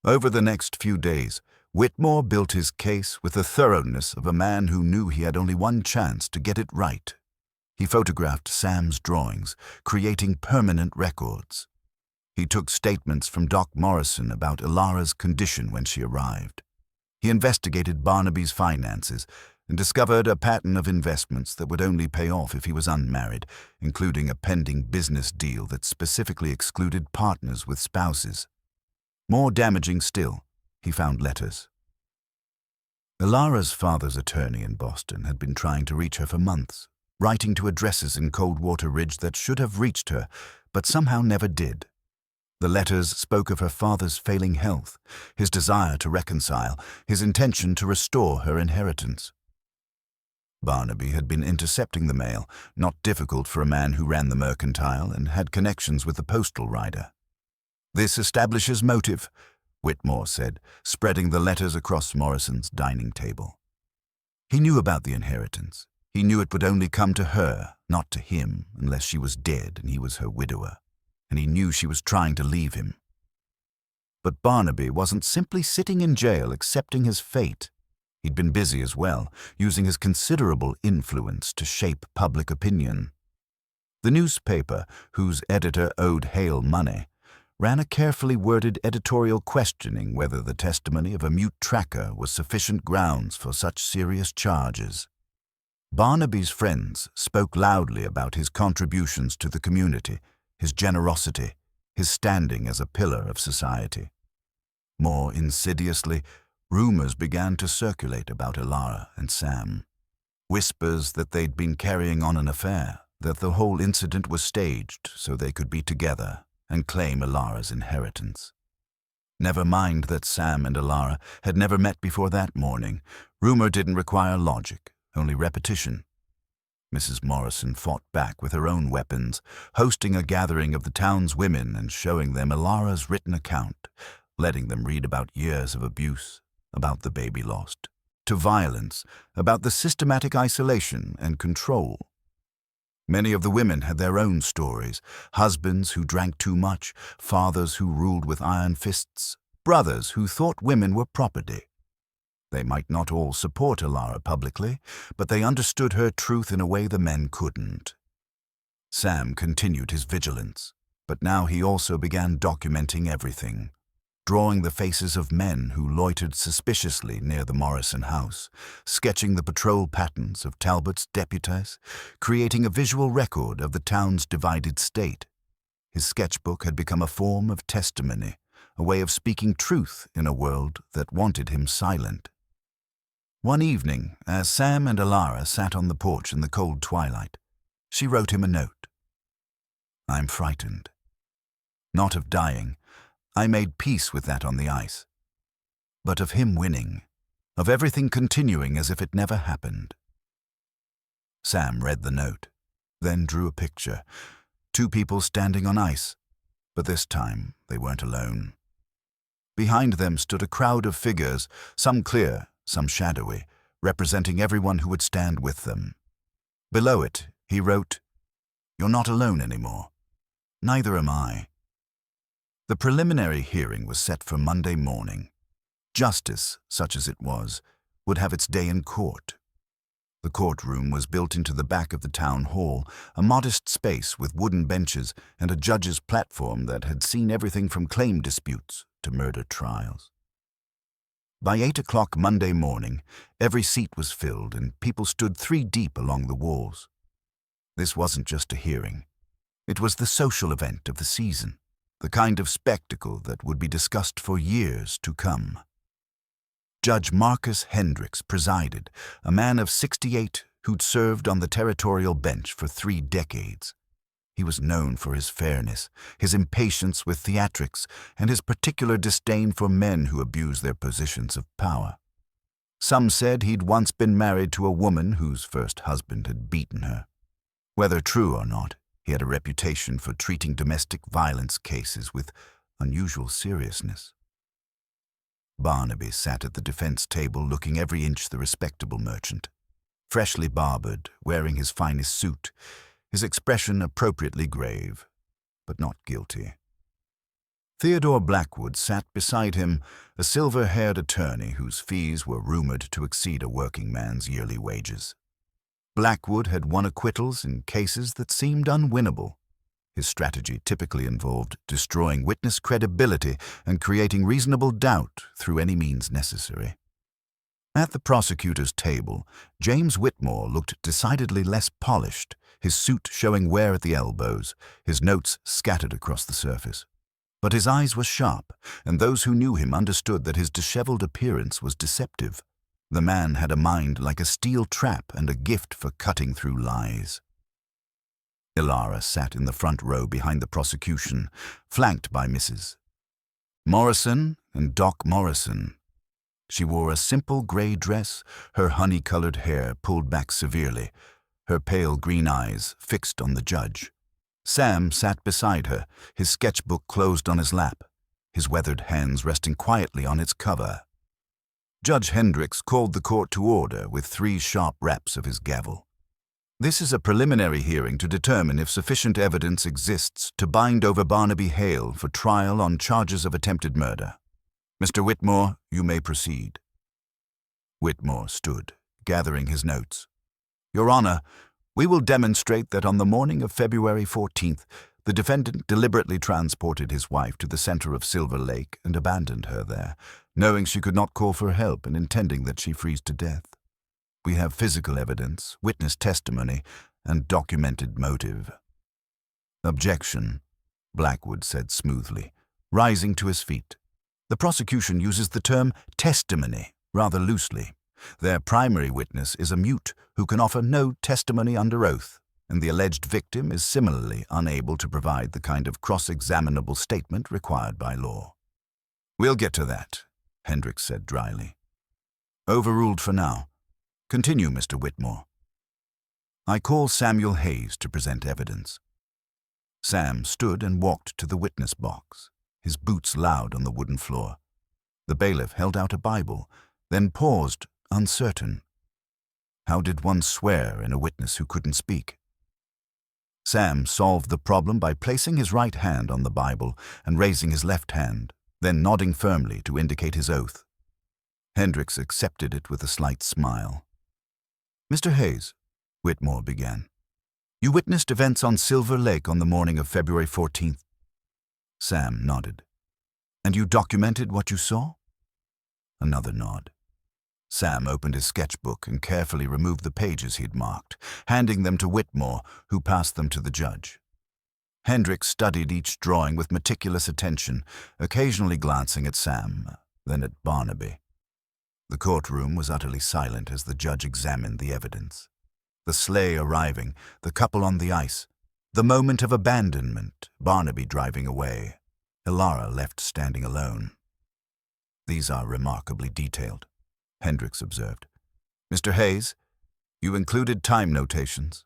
Over the next few days, Whitmore built his case with the thoroughness of a man who knew he had only one chance to get it right. He photographed Sam's drawings, creating permanent records. He took statements from Doc Morrison about Elara's condition when she arrived. He investigated Barnaby's finances and discovered a pattern of investments that would only pay off if he was unmarried, including a pending business deal that specifically excluded partners with spouses. More damaging still, he found letters. Elara's father's attorney in Boston had been trying to reach her for months, writing to addresses in Coldwater Ridge that should have reached her, but somehow never did. The letters spoke of her father's failing health, his desire to reconcile, his intention to restore her inheritance. Barnaby had been intercepting the mail, not difficult for a man who ran the mercantile and had connections with the postal rider. This establishes motive, Whitmore said, spreading the letters across Morrison's dining table. He knew about the inheritance. He knew it would only come to her, not to him, unless she was dead and he was her widower. And he knew she was trying to leave him. But Barnaby wasn't simply sitting in jail accepting his fate. He'd been busy as well, using his considerable influence to shape public opinion. The newspaper, whose editor owed Hale money, ran a carefully worded editorial questioning whether the testimony of a mute tracker was sufficient grounds for such serious charges. Barnaby's friends spoke loudly about his contributions to the community, his generosity, his standing as a pillar of society. More insidiously, rumors began to circulate about Elara and Sam. Whispers that they'd been carrying on an affair, that the whole incident was staged so they could be together and claim Elara's inheritance. Never mind that Sam and Elara had never met before that morning. Rumor didn't require logic, only repetition. Mrs. Morrison fought back with her own weapons, hosting a gathering of the town's women and showing them Elara's written account, letting them read about years of abuse, about the baby lost, to violence, about the systematic isolation and control. Many of the women had their own stories, husbands who drank too much, fathers who ruled with iron fists, brothers who thought women were property. They might not all support Elara publicly, but they understood her truth in a way the men couldn't. Sam continued his vigilance, but now he also began documenting everything, drawing the faces of men who loitered suspiciously near the Morrison house, sketching the patrol patterns of Talbot's deputies, creating a visual record of the town's divided state. His sketchbook had become a form of testimony, a way of speaking truth in a world that wanted him silent. One evening, as Sam and Elara sat on the porch in the cold twilight, she wrote him a note. "I'm frightened. Not of dying. I made peace with that on the ice. But of him winning, of everything continuing as if it never happened." Sam read the note, then drew a picture. Two people standing on ice, but this time they weren't alone. Behind them stood a crowd of figures, some clear, some shadowy, representing everyone who would stand with them. Below it, he wrote, "You're not alone anymore. Neither am I." The preliminary hearing was set for Monday morning. Justice, such as it was, would have its day in court. The courtroom was built into the back of the town hall, a modest space with wooden benches and a judge's platform that had seen everything from claim disputes to murder trials. By 8 o'clock Monday morning, every seat was filled and people stood 3 deep along the walls. This wasn't just a hearing. It was the social event of the season, the kind of spectacle that would be discussed for years to come. Judge Marcus Hendricks presided, a man of 68 who'd served on the territorial bench for 3 decades. He was known for his fairness, his impatience with theatrics, and his particular disdain for men who abuse their positions of power. Some said he'd once been married to a woman whose first husband had beaten her. Whether true or not, he had a reputation for treating domestic violence cases with unusual seriousness. Barnaby sat at the defense table looking every inch the respectable merchant. Freshly barbered, wearing his finest suit, his expression appropriately grave, but not guilty. Theodore Blackwood sat beside him, a silver-haired attorney whose fees were rumored to exceed a working man's yearly wages. Blackwood had won acquittals in cases that seemed unwinnable. His strategy typically involved destroying witness credibility and creating reasonable doubt through any means necessary. At the prosecutor's table, James Whitmore looked decidedly less polished, his suit showing wear at the elbows, his notes scattered across the surface. But his eyes were sharp, and those who knew him understood that his disheveled appearance was deceptive. The man had a mind like a steel trap and a gift for cutting through lies. Elara sat in the front row behind the prosecution, flanked by Mrs. Morrison and Doc Morrison. She wore a simple gray dress, her honey-colored hair pulled back severely, her pale green eyes fixed on the judge. Sam sat beside her, his sketchbook closed on his lap, his weathered hands resting quietly on its cover. Judge Hendricks called the court to order with 3 sharp raps of his gavel. "This is a preliminary hearing to determine if sufficient evidence exists to bind over Barnaby Hale for trial on charges of attempted murder. Mr. Whitmore, you may proceed." Whitmore stood, gathering his notes. "Your Honor, we will demonstrate that on the morning of February 14th, the defendant deliberately transported his wife to the center of Silver Lake and abandoned her there, knowing she could not call for help and intending that she freeze to death. We have physical evidence, witness testimony, and documented motive." "Objection," Blackwood said smoothly, rising to his feet. "The prosecution uses the term testimony rather loosely. Their primary witness is a mute who can offer no testimony under oath, and the alleged victim is similarly unable to provide the kind of cross-examinable statement required by law." We'll get to that, Hendricks said dryly. Overruled for now. Continue, Mr. Whitmore. I call Samuel Hayes to present evidence. Sam stood and walked to the witness box, his boots loud on the wooden floor. The bailiff held out a Bible, then paused, uncertain. How did one swear in a witness who couldn't speak? Sam solved the problem by placing his right hand on the Bible and raising his left hand, then nodding firmly to indicate his oath. Hendricks accepted it with a slight smile. Mr. Hayes, Whitmore began, you witnessed events on Silver Lake on the morning of February 14th. Sam nodded. And you documented what you saw? Another nod. Sam opened his sketchbook and carefully removed the pages he'd marked, handing them to Whitmore, who passed them to the judge. Hendricks studied each drawing with meticulous attention, occasionally glancing at Sam, then at Barnaby. The courtroom was utterly silent as the judge examined the evidence. The sleigh arriving, the couple on the ice, the moment of abandonment, Barnaby driving away, Elara left standing alone. These are remarkably detailed, Hendricks observed. Mr. Hayes, you included time notations.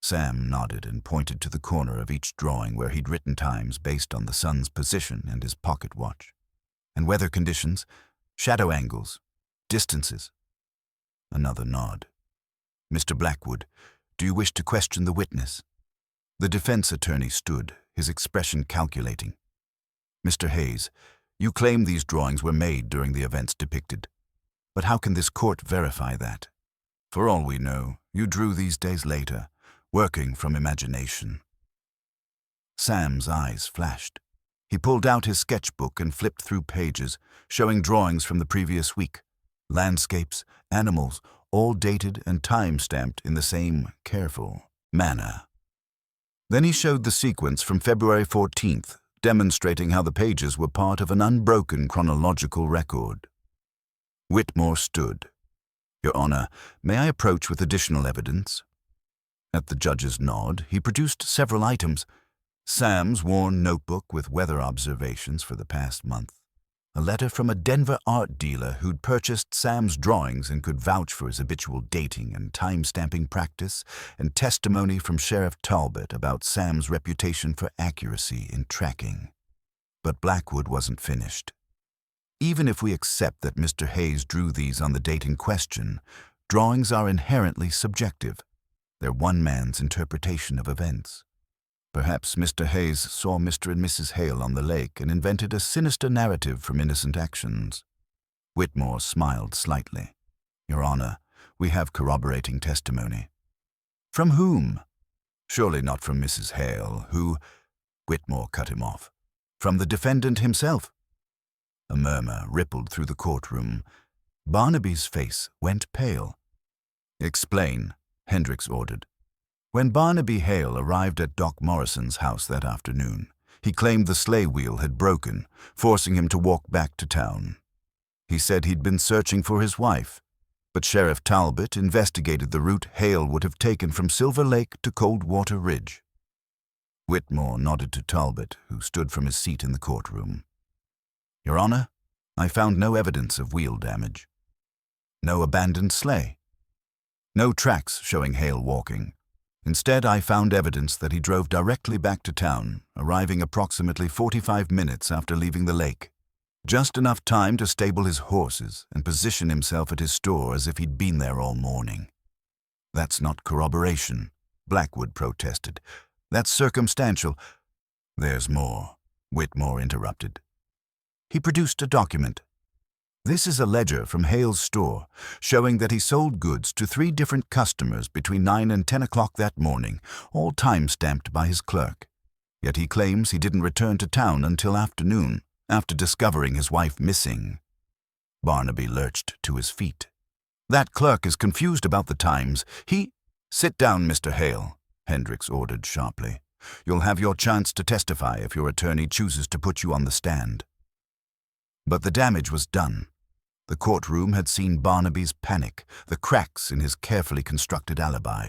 Sam nodded and pointed to the corner of each drawing where he'd written times based on the sun's position and his pocket watch, and weather conditions, shadow angles, distances. Another nod. Mr. Blackwood, do you wish to question the witness? The defense attorney stood, his expression calculating. Mr. Hayes, you claim these drawings were made during the events depicted. But how can this court verify that? For all we know, you drew these days later, working from imagination. Sam's eyes flashed. He pulled out his sketchbook and flipped through pages, showing drawings from the previous week. Landscapes, animals, all dated and time-stamped in the same careful manner. Then he showed the sequence from February 14th, demonstrating how the pages were part of an unbroken chronological record. Whitmore stood. Your Honor, may I approach with additional evidence? At the judge's nod, he produced several items. Sam's worn notebook with weather observations for the past month. A letter from a Denver art dealer who'd purchased Sam's drawings and could vouch for his habitual dating and time-stamping practice, and testimony from Sheriff Talbot about Sam's reputation for accuracy in tracking. But Blackwood wasn't finished. Even if we accept that Mr. Hayes drew these on the date in question, drawings are inherently subjective. They're one man's interpretation of events. Perhaps Mr. Hayes saw Mr. and Mrs. Hale on the lake and invented a sinister narrative from innocent actions. Whitmore smiled slightly. Your Honor, we have corroborating testimony. From whom? Surely not from Mrs. Hale, who... Whitmore cut him off. From the defendant himself. A murmur rippled through the courtroom. Barnaby's face went pale. Explain, Hendricks ordered. When Barnaby Hale arrived at Doc Morrison's house that afternoon, he claimed the sleigh wheel had broken, forcing him to walk back to town. He said he'd been searching for his wife, but Sheriff Talbot investigated the route Hale would have taken from Silver Lake to Coldwater Ridge. Whitmore nodded to Talbot, who stood from his seat in the courtroom. Your Honor, I found no evidence of wheel damage. No abandoned sleigh. No tracks showing Hale walking. Instead, I found evidence that he drove directly back to town, arriving approximately 45 minutes after leaving the lake. Just enough time to stable his horses and position himself at his store as if he'd been there all morning. That's not corroboration, Blackwood protested. That's circumstantial. There's more, Whitmore interrupted. He produced a document. This is a ledger from Hale's store, showing that he sold goods to 3 different customers between 9 and 10 o'clock that morning, all time-stamped by his clerk. Yet he claims he didn't return to town until afternoon, after discovering his wife missing. Barnaby lurched to his feet. That clerk is confused about the times. Sit down, Mr. Hale, Hendricks ordered sharply. You'll have your chance to testify if your attorney chooses to put you on the stand. But the damage was done. The courtroom had seen Barnaby's panic, the cracks in his carefully constructed alibi.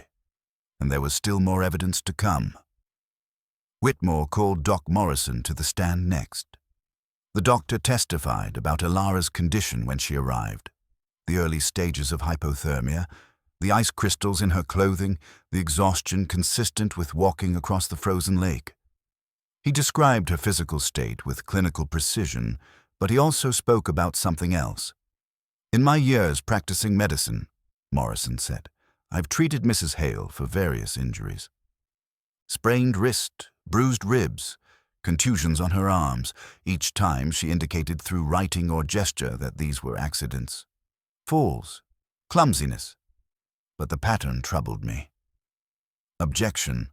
And there was still more evidence to come. Whitmore called Doc Morrison to the stand next. The doctor testified about Elara's condition when she arrived, the early stages of hypothermia, the ice crystals in her clothing, the exhaustion consistent with walking across the frozen lake. He described her physical state with clinical precision, but he also spoke about something else. "In my years practicing medicine," Morrison said, "I've treated Mrs. Hale for various injuries. Sprained wrist, bruised ribs, contusions on her arms. Each time she indicated through writing or gesture that these were accidents. Falls, clumsiness. But the pattern troubled me." "Objection,"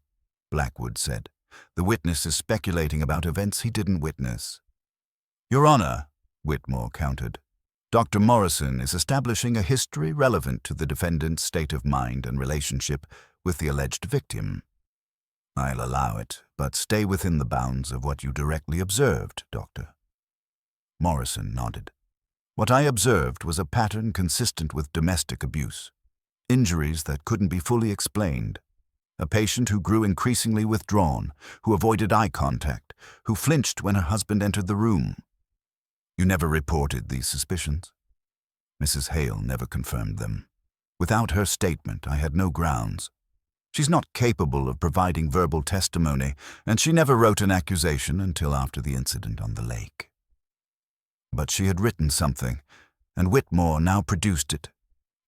Blackwood said. "The witness is speculating about events he didn't witness." "Your Honor," Whitmore countered, "Dr. Morrison is establishing a history relevant to the defendant's state of mind and relationship with the alleged victim." "I'll allow it, but stay within the bounds of what you directly observed, Doctor." Morrison nodded. "What I observed was a pattern consistent with domestic abuse. Injuries that couldn't be fully explained. A patient who grew increasingly withdrawn, who avoided eye contact, who flinched when her husband entered the room." "You never reported these suspicions?" "Mrs. Hale never confirmed them. Without her statement, I had no grounds. She's not capable of providing verbal testimony, and she never wrote an accusation until after the incident on the lake." But she had written something, and Whitmore now produced it.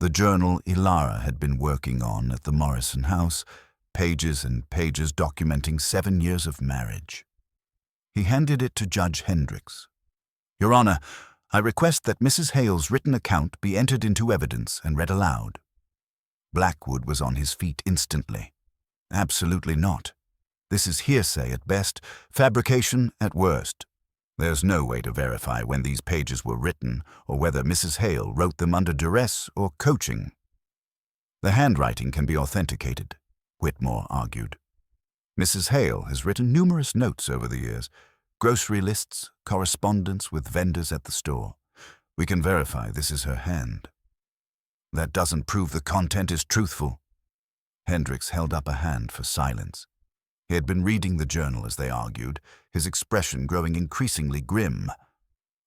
The journal Elara had been working on at the Morrison house, pages and pages documenting 7 years of marriage. He handed it to Judge Hendricks. "Your Honor, I request that Mrs. Hale's written account be entered into evidence and read aloud." Blackwood was on his feet instantly. "Absolutely not. This is hearsay at best, fabrication at worst. There's no way to verify when these pages were written or whether Mrs. Hale wrote them under duress or coaching." "The handwriting can be authenticated," Whitmore argued. "Mrs. Hale has written numerous notes over the years, grocery lists, correspondence with vendors at the store. We can verify this is her hand." "That doesn't prove the content is truthful." Hendricks held up a hand for silence. He had been reading the journal as they argued, his expression growing increasingly grim.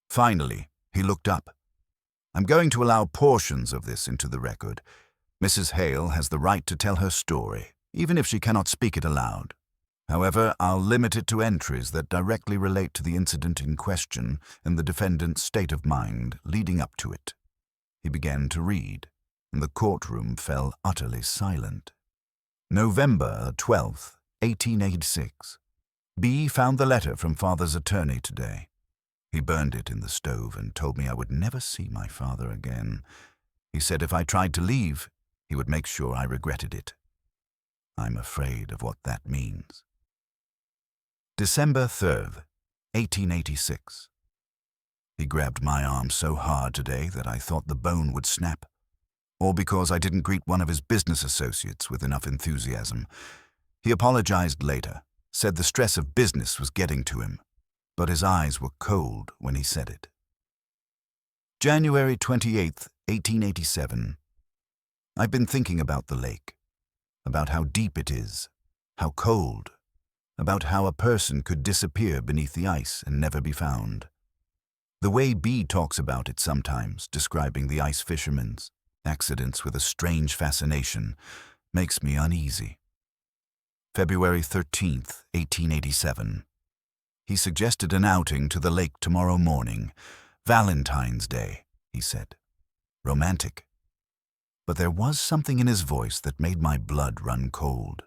Finally, he looked up. "I'm going to allow portions of this into the record. Mrs. Hale has the right to tell her story, even if she cannot speak it aloud. However, I'll limit it to entries that directly relate to the incident in question and the defendant's state of mind leading up to it." He began to read, and the courtroom fell utterly silent. "November 12th, 1886. B found the letter from father's attorney today. He burned it in the stove and told me I would never see my father again. He said if I tried to leave, he would make sure I regretted it. I'm afraid of what that means." December 3rd, 1886. He grabbed my arm so hard today that I thought the bone would snap. All because I didn't greet one of his business associates with enough enthusiasm. He apologized later, said the stress of business was getting to him, but his eyes were cold when he said it. January 28th, 1887. I've been thinking about the lake, about how deep it is, how cold, about how a person could disappear beneath the ice and never be found. The way B talks about it sometimes, describing the ice fishermen's accidents with a strange fascination, makes me uneasy. February 13th, 1887. He suggested an outing to the lake tomorrow morning. Valentine's Day, he said. Romantic. But there was something in his voice that made my blood run cold.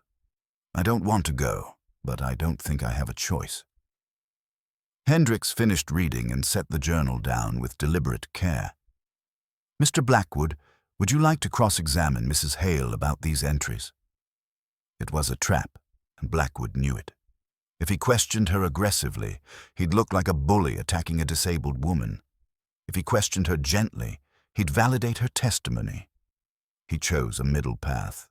I don't want to go, but I don't think I have a choice. Hendricks finished reading and set the journal down with deliberate care. "Mr. Blackwood, would you like to cross-examine Mrs. Hale about these entries?" It was a trap, and Blackwood knew it. If he questioned her aggressively, he'd look like a bully attacking a disabled woman. If he questioned her gently, he'd validate her testimony. He chose a middle path.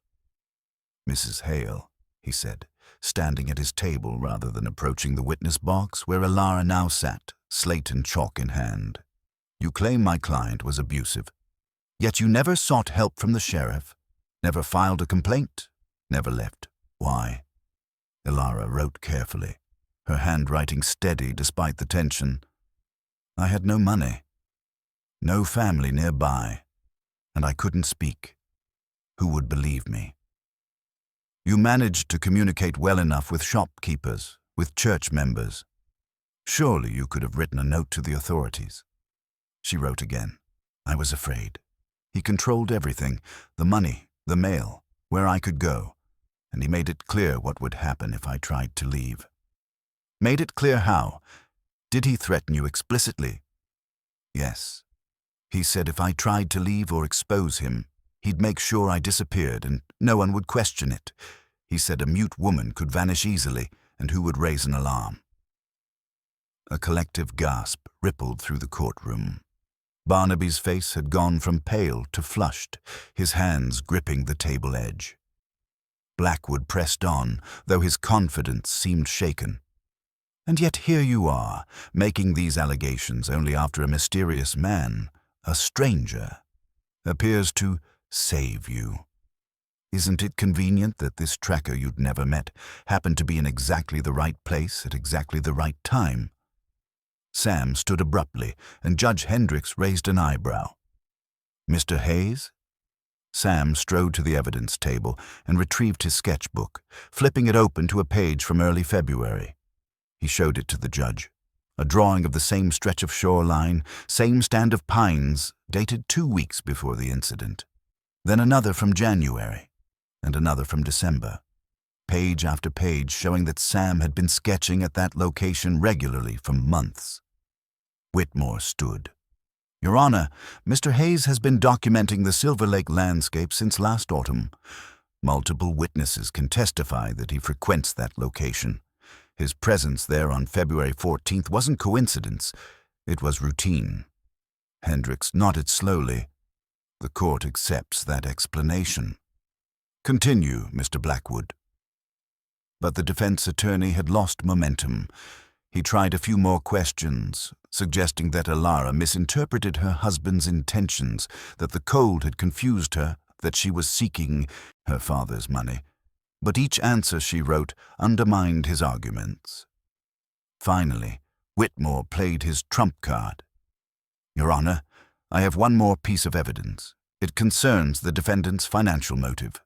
"Mrs. Hale," he said, standing at his table rather than approaching the witness box where Elara now sat, slate and chalk in hand. "You claim my client was abusive. Yet you never sought help from the sheriff, never filed a complaint, never left. Why?" Elara wrote carefully, her handwriting steady despite the tension. I had no money, no family nearby, and I couldn't speak. Who would believe me? You managed to communicate well enough with shopkeepers, with church members. Surely you could have written a note to the authorities. She wrote again. I was afraid. He controlled everything, the money, the mail, where I could go, and he made it clear what would happen if I tried to leave. Made it clear how? Did he threaten you explicitly? Yes. He said if I tried to leave or expose him, he'd make sure I disappeared and no one would question it. He said a mute woman could vanish easily, and who would raise an alarm? A collective gasp rippled through the courtroom. Barnaby's face had gone from pale to flushed, his hands gripping the table edge. Blackwood pressed on, though his confidence seemed shaken. And yet here you are, making these allegations only after a mysterious man, a stranger, appears to save you. Isn't it convenient that this tracker you'd never met happened to be in exactly the right place at exactly the right time? Sam stood abruptly, and Judge Hendricks raised an eyebrow. Mr. Hayes? Sam strode to the evidence table and retrieved his sketchbook, flipping it open to a page from early February. He showed it to the judge. A drawing of the same stretch of shoreline, same stand of pines, dated 2 weeks before the incident. Then another from January, and another from December. Page after page showing that Sam had been sketching at that location regularly for months. Whitmore stood. Your Honor, Mr. Hayes has been documenting the Silver Lake landscape since last autumn. Multiple witnesses can testify that he frequents that location. His presence there on February 14th wasn't coincidence, it was routine. Hendricks nodded slowly. The court accepts that explanation. Continue, Mr. Blackwood. But the defense attorney had lost momentum. He tried a few more questions, suggesting that Elara misinterpreted her husband's intentions, that the cold had confused her, that she was seeking her father's money. But each answer she wrote undermined his arguments. Finally, Whitmore played his trump card. Your Honor, I have one more piece of evidence. It concerns the defendant's financial motive.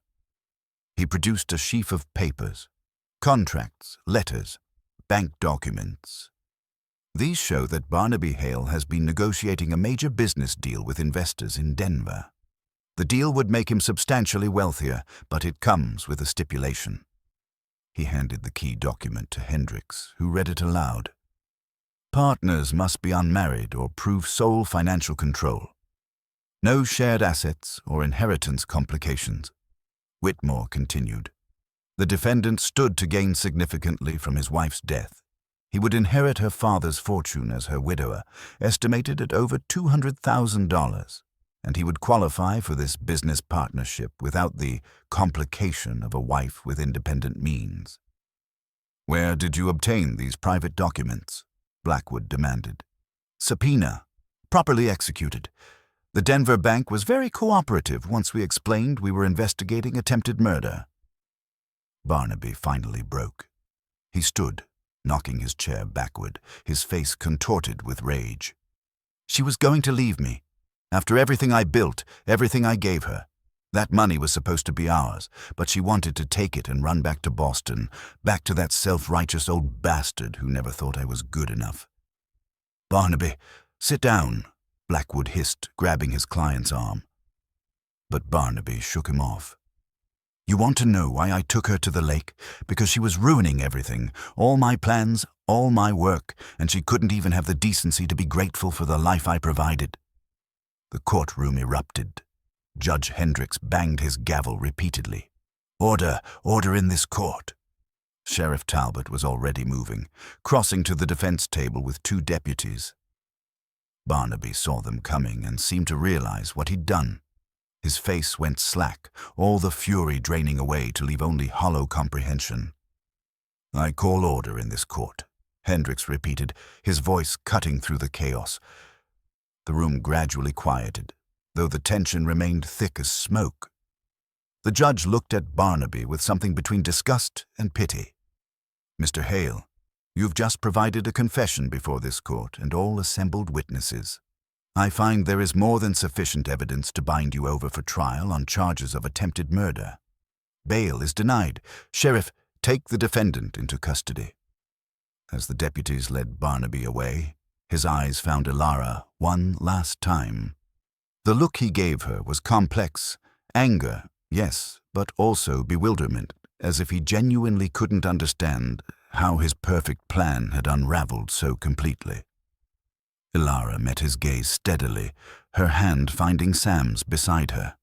He produced a sheaf of papers, contracts, letters, bank documents. These show that Barnaby Hale has been negotiating a major business deal with investors in Denver. The deal would make him substantially wealthier, but it comes with a stipulation. He handed the key document to Hendricks, who read it aloud. Partners must be unmarried or prove sole financial control. No shared assets or inheritance complications. Whitmore continued. The defendant stood to gain significantly from his wife's death. He would inherit her father's fortune as her widower, estimated at over $200,000, and he would qualify for this business partnership without the complication of a wife with independent means. Where did you obtain these private documents? Blackwood demanded. Subpoena, properly executed. The Denver bank was very cooperative once we explained we were investigating attempted murder. Barnaby finally broke. He stood, knocking his chair backward, his face contorted with rage. She was going to leave me. After everything I built, everything I gave her. That money was supposed to be ours, but she wanted to take it and run back to Boston, back to that self-righteous old bastard who never thought I was good enough. Barnaby, sit down, Blackwood hissed, grabbing his client's arm. But Barnaby shook him off. You want to know why I took her to the lake? Because she was ruining everything, all my plans, all my work, and she couldn't even have the decency to be grateful for the life I provided. The courtroom erupted. Judge Hendricks banged his gavel repeatedly. Order, order in this court. Sheriff Talbot was already moving, crossing to the defense table with 2 deputies. Barnaby saw them coming and seemed to realize what he'd done. His face went slack, all the fury draining away to leave only hollow comprehension. I call order in this court, Hendricks repeated, his voice cutting through the chaos. The room gradually quieted, though the tension remained thick as smoke. The judge looked at Barnaby with something between disgust and pity. Mr. Hale, You've just provided a confession before this court and all assembled witnesses. I find there is more than sufficient evidence to bind you over for trial on charges of attempted murder. Bail is denied. Sheriff, take the defendant into custody." As the deputies led Barnaby away, his eyes found Elara one last time. The look he gave her was complex. Anger, yes, but also bewilderment, as if he genuinely couldn't understand how his perfect plan had unraveled so completely. Elara met his gaze steadily, her hand finding Sam's beside her.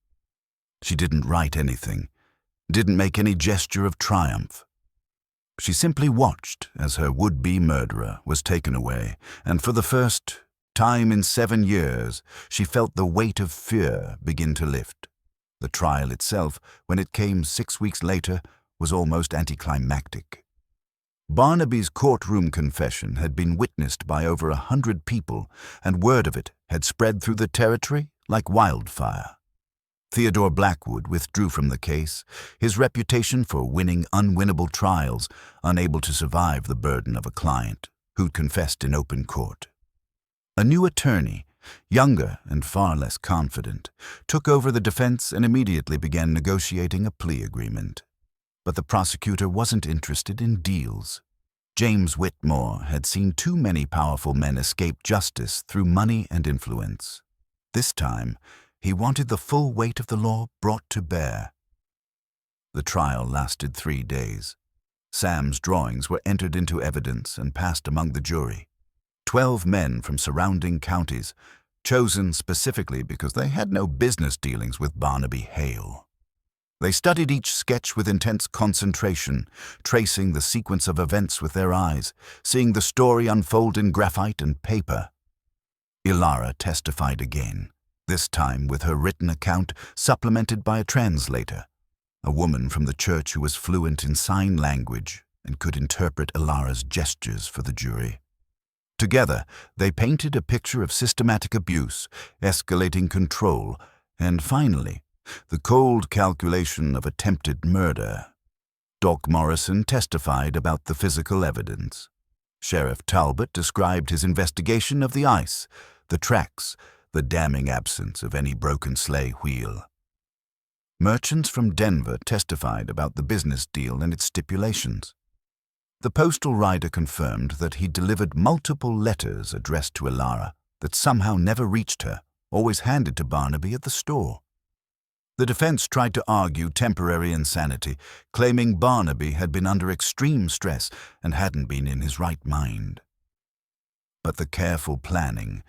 She didn't write anything, didn't make any gesture of triumph. She simply watched as her would-be murderer was taken away, and for the first time in 7 years, she felt the weight of fear begin to lift. The trial itself, when it came 6 weeks later, was almost anticlimactic. Barnaby's courtroom confession had been witnessed by over 100 people, and word of it had spread through the territory like wildfire. Theodore Blackwood withdrew from the case, his reputation for winning unwinnable trials, unable to survive the burden of a client who'd confessed in open court. A new attorney, younger and far less confident, took over the defense and immediately began negotiating a plea agreement. But the prosecutor wasn't interested in deals. James Whitmore had seen too many powerful men escape justice through money and influence. This time, he wanted the full weight of the law brought to bear. The trial lasted 3 days. Sam's drawings were entered into evidence and passed among the jury. 12 men from surrounding counties, chosen specifically because they had no business dealings with Barnaby Hale. They studied each sketch with intense concentration, tracing the sequence of events with their eyes, seeing the story unfold in graphite and paper. Elara testified again, this time with her written account supplemented by a translator, a woman from the church who was fluent in sign language and could interpret Elara's gestures for the jury. Together, they painted a picture of systematic abuse, escalating control, and finally, the cold calculation of attempted murder. Doc Morrison testified about the physical evidence. Sheriff Talbot described his investigation of the ice, the tracks, the damning absence of any broken sleigh wheel. Merchants from Denver testified about the business deal and its stipulations. The postal rider confirmed that he delivered multiple letters addressed to Elara that somehow never reached her, always handed to Barnaby at the store. The defense tried to argue temporary insanity, claiming Barnaby had been under extreme stress and hadn't been in his right mind. But the careful planning,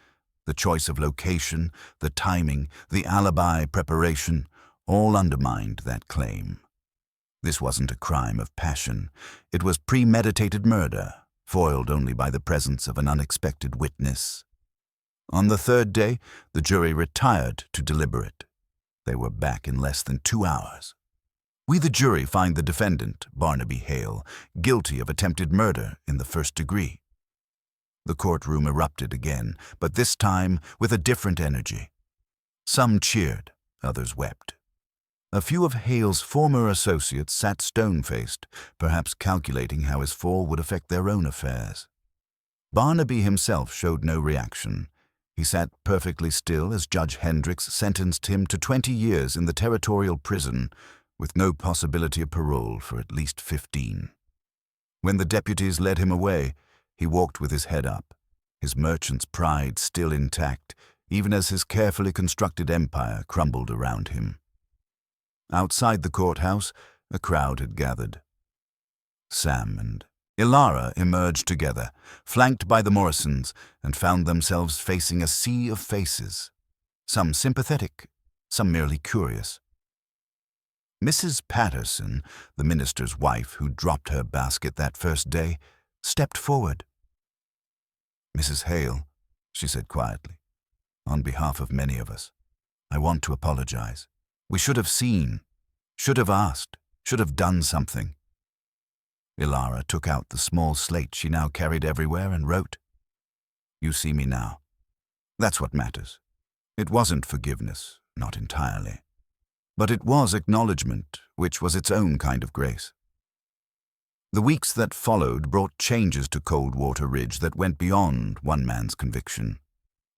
the choice of location, the timing, the alibi preparation, all undermined that claim. This wasn't a crime of passion. It was premeditated murder, foiled only by the presence of an unexpected witness. On the 3rd day, the jury retired to deliberate. They were back in less than 2 hours. "We, the jury, find the defendant, Barnaby Hale, guilty of attempted murder in the 1st degree." The courtroom erupted again, but this time with a different energy. Some cheered, others wept. A few of Hale's former associates sat stone-faced, perhaps calculating how his fall would affect their own affairs. Barnaby himself showed no reaction. He sat perfectly still as Judge Hendricks sentenced him to 20 years in the territorial prison, with no possibility of parole for at least 15. When the deputies led him away, he walked with his head up, his merchant's pride still intact, even as his carefully constructed empire crumbled around him. Outside the courthouse, a crowd had gathered. Sam and Elara emerged together, flanked by the Morrisons, and found themselves facing a sea of faces, some sympathetic, some merely curious. Mrs. Patterson, the minister's wife who dropped her basket that first day, stepped forward. "Mrs. Hale," she said quietly, "on behalf of many of us, I want to apologize. We should have seen, should have asked, should have done something." Elara took out the small slate she now carried everywhere and wrote, "You see me now. That's what matters. It wasn't forgiveness, not entirely. But it was acknowledgement, which was its own kind of grace." The weeks that followed brought changes to Coldwater Ridge that went beyond one man's conviction.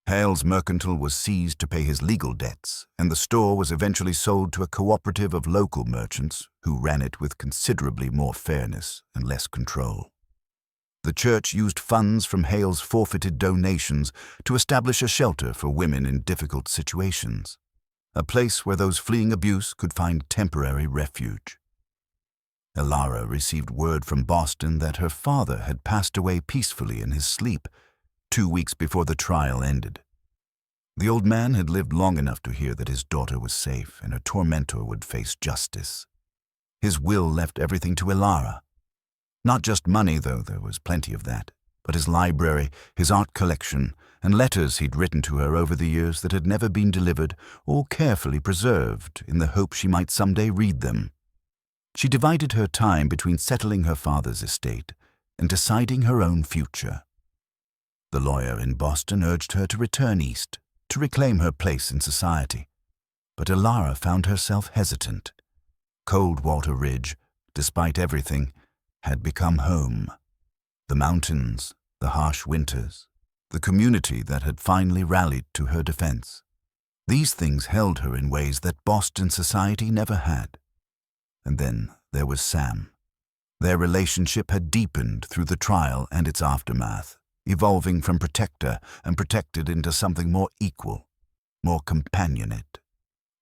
Hale's mercantile was seized to pay his legal debts, and the store was eventually sold to a cooperative of local merchants who ran it with considerably more fairness and less control. The church used funds from Hale's forfeited donations to establish a shelter for women in difficult situations, a place where those fleeing abuse could find temporary refuge. Elara received word from Boston that her father had passed away peacefully in his sleep 2 weeks before the trial ended. The old man had lived long enough to hear that his daughter was safe and her tormentor would face justice. His will left everything to Elara. Not just money, though there was plenty of that, but his library, his art collection, and letters he'd written to her over the years that had never been delivered or carefully preserved in the hope she might someday read them. She divided her time between settling her father's estate and deciding her own future. The lawyer in Boston urged her to return east, to reclaim her place in society. But Elara found herself hesitant. Coldwater Ridge, despite everything, had become home. The mountains, the harsh winters, the community that had finally rallied to her defense. These things held her in ways that Boston society never had. And then there was Sam. Their relationship had deepened through the trial and its aftermath, evolving from protector and protected into something more equal, more companionate.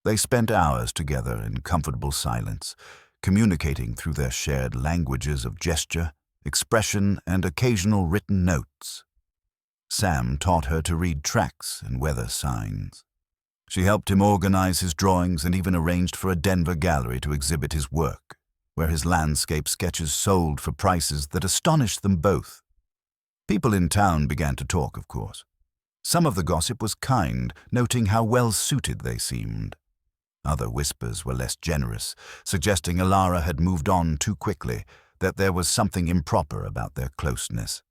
They spent hours together in comfortable silence, communicating through their shared languages of gesture, expression, and occasional written notes. Sam taught her to read tracks and weather signs. She helped him organize his drawings and even arranged for a Denver gallery to exhibit his work, where his landscape sketches sold for prices that astonished them both. People in town began to talk, of course. Some of the gossip was kind, noting how well-suited they seemed. Other whispers were less generous, suggesting Elara had moved on too quickly, that there was something improper about their closeness.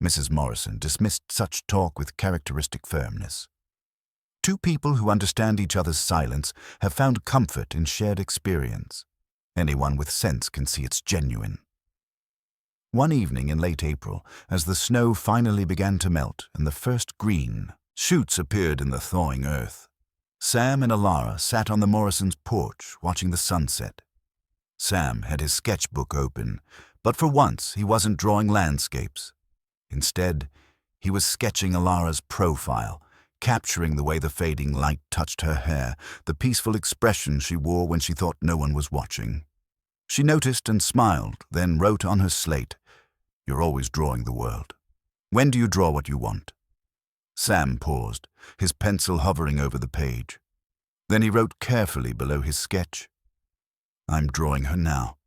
Mrs. Morrison dismissed such talk with characteristic firmness. Two people who understand each other's silence have found comfort in shared experience. Anyone with sense can see it's genuine. One evening in late April, as the snow finally began to melt and the first green shoots appeared in the thawing earth, Sam and Elara sat on the Morrisons' porch watching the sunset. Sam had his sketchbook open, but for once he wasn't drawing landscapes. Instead, he was sketching Elara's profile, capturing the way the fading light touched her hair, the peaceful expression she wore when she thought no one was watching. She noticed and smiled, then wrote on her slate, "You're always drawing the world. When do you draw what you want?" Sam paused, his pencil hovering over the page. Then he wrote carefully below his sketch, "I'm drawing her now."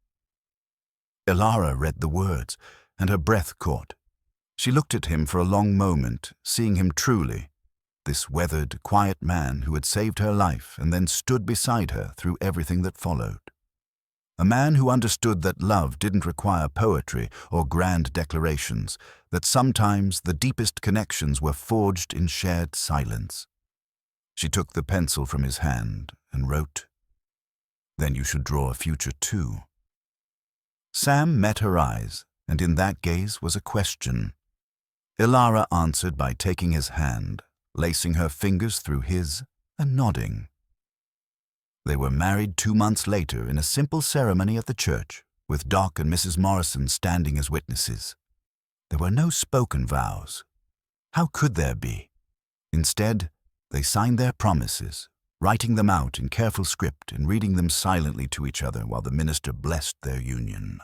Elara read the words, and her breath caught. She looked at him for a long moment, seeing him truly, this weathered, quiet man who had saved her life and then stood beside her through everything that followed. A man who understood that love didn't require poetry or grand declarations, that sometimes the deepest connections were forged in shared silence. She took the pencil from his hand and wrote, "Then you should draw a future too." Sam met her eyes, and in that gaze was a question. Elara answered by taking his hand, lacing her fingers through his, and nodding. They were married 2 months later in a simple ceremony at the church, with Doc and Mrs. Morrison standing as witnesses. There were no spoken vows. How could there be? Instead, they signed their promises, writing them out in careful script and reading them silently to each other while the minister blessed their union.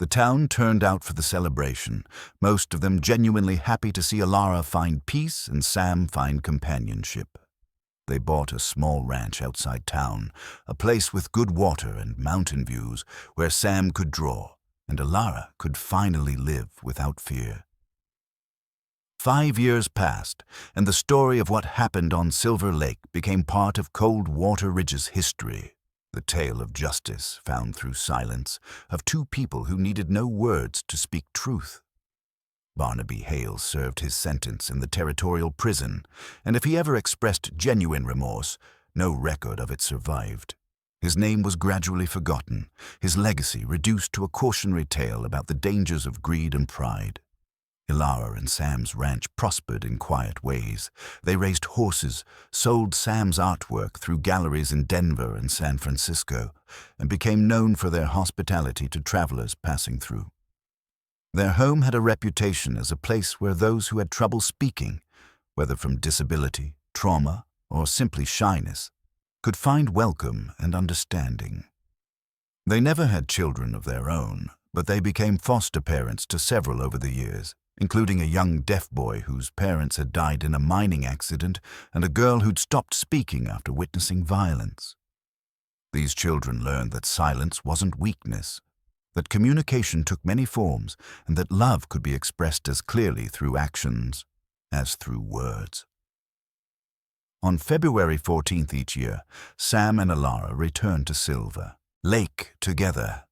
The town turned out for the celebration, most of them genuinely happy to see Elara find peace and Sam find companionship. They bought a small ranch outside town, a place with good water and mountain views where Sam could draw and Elara could finally live without fear. 5 years passed, and the story of what happened on Silver Lake became part of Coldwater Ridge's history, the tale of justice found through silence, of two people who needed no words to speak truth. Barnaby Hale served his sentence in the territorial prison, and if he ever expressed genuine remorse, no record of it survived. His name was gradually forgotten, his legacy reduced to a cautionary tale about the dangers of greed and pride. Elara and Sam's ranch prospered in quiet ways. They raised horses, sold Sam's artwork through galleries in Denver and San Francisco, and became known for their hospitality to travelers passing through. Their home had a reputation as a place where those who had trouble speaking, whether from disability, trauma, or simply shyness, could find welcome and understanding. They never had children of their own, but they became foster parents to several over the years, including a young deaf boy whose parents had died in a mining accident and a girl who'd stopped speaking after witnessing violence. These children learned that silence wasn't weakness, that communication took many forms, and that love could be expressed as clearly through actions as through words. On February 14th each year, Sam and Elara returned to Silver Lake together.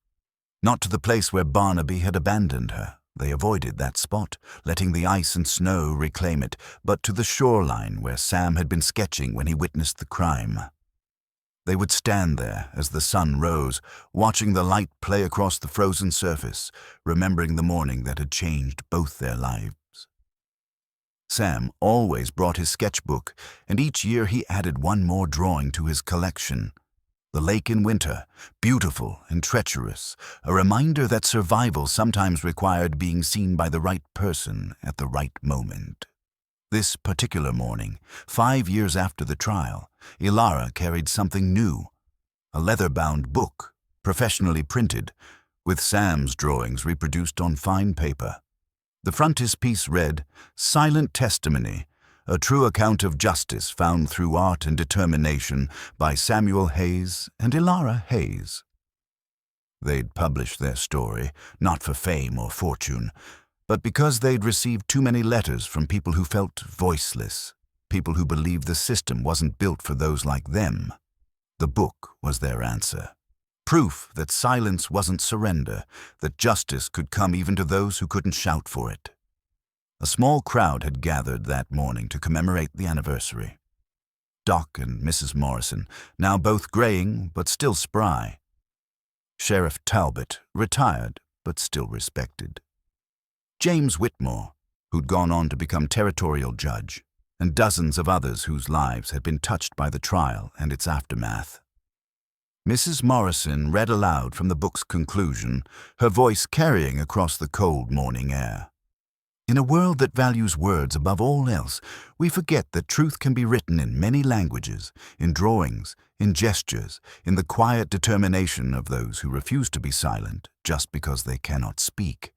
Not to the place where Barnaby had abandoned her. They avoided that spot, letting the ice and snow reclaim it, but to the shoreline where Sam had been sketching when he witnessed the crime. They would stand there as the sun rose, watching the light play across the frozen surface, remembering the morning that had changed both their lives. Sam always brought his sketchbook, and each year he added one more drawing to his collection. The lake in winter, beautiful and treacherous, a reminder that survival sometimes required being seen by the right person at the right moment. This particular morning, 5 years after the trial, Elara carried something new, a leather-bound book, professionally printed, with Sam's drawings reproduced on fine paper. The frontispiece read, "Silent Testimony, a true account of justice found through art and determination by Samuel Hayes and Elara Hayes." They'd published their story, not for fame or fortune, but because they'd received too many letters from people who felt voiceless, people who believed the system wasn't built for those like them. The book was their answer. Proof that silence wasn't surrender, that justice could come even to those who couldn't shout for it. A small crowd had gathered that morning to commemorate the anniversary. Doc and Mrs. Morrison, now both graying but still spry. Sheriff Talbot, retired but still respected. James Whitmore, who'd gone on to become territorial judge, and dozens of others whose lives had been touched by the trial and its aftermath. Mrs. Morrison read aloud from the book's conclusion, her voice carrying across the cold morning air. In a world that values words above all else, we forget that truth can be written in many languages, in drawings, in gestures, in the quiet determination of those who refuse to be silent just because they cannot speak.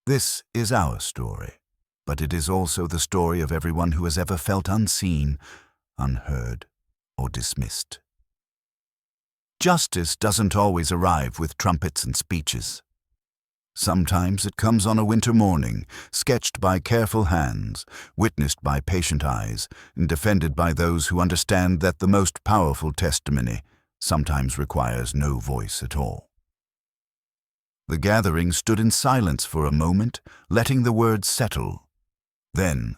This is our story, but it is also the story of everyone who has ever felt unseen, unheard, or dismissed. Justice doesn't always arrive with trumpets and speeches. Sometimes it comes on a winter morning, sketched by careful hands, witnessed by patient eyes, and defended by those who understand that the most powerful testimony sometimes requires no voice at all. The gathering stood in silence for a moment, letting the words settle. Then,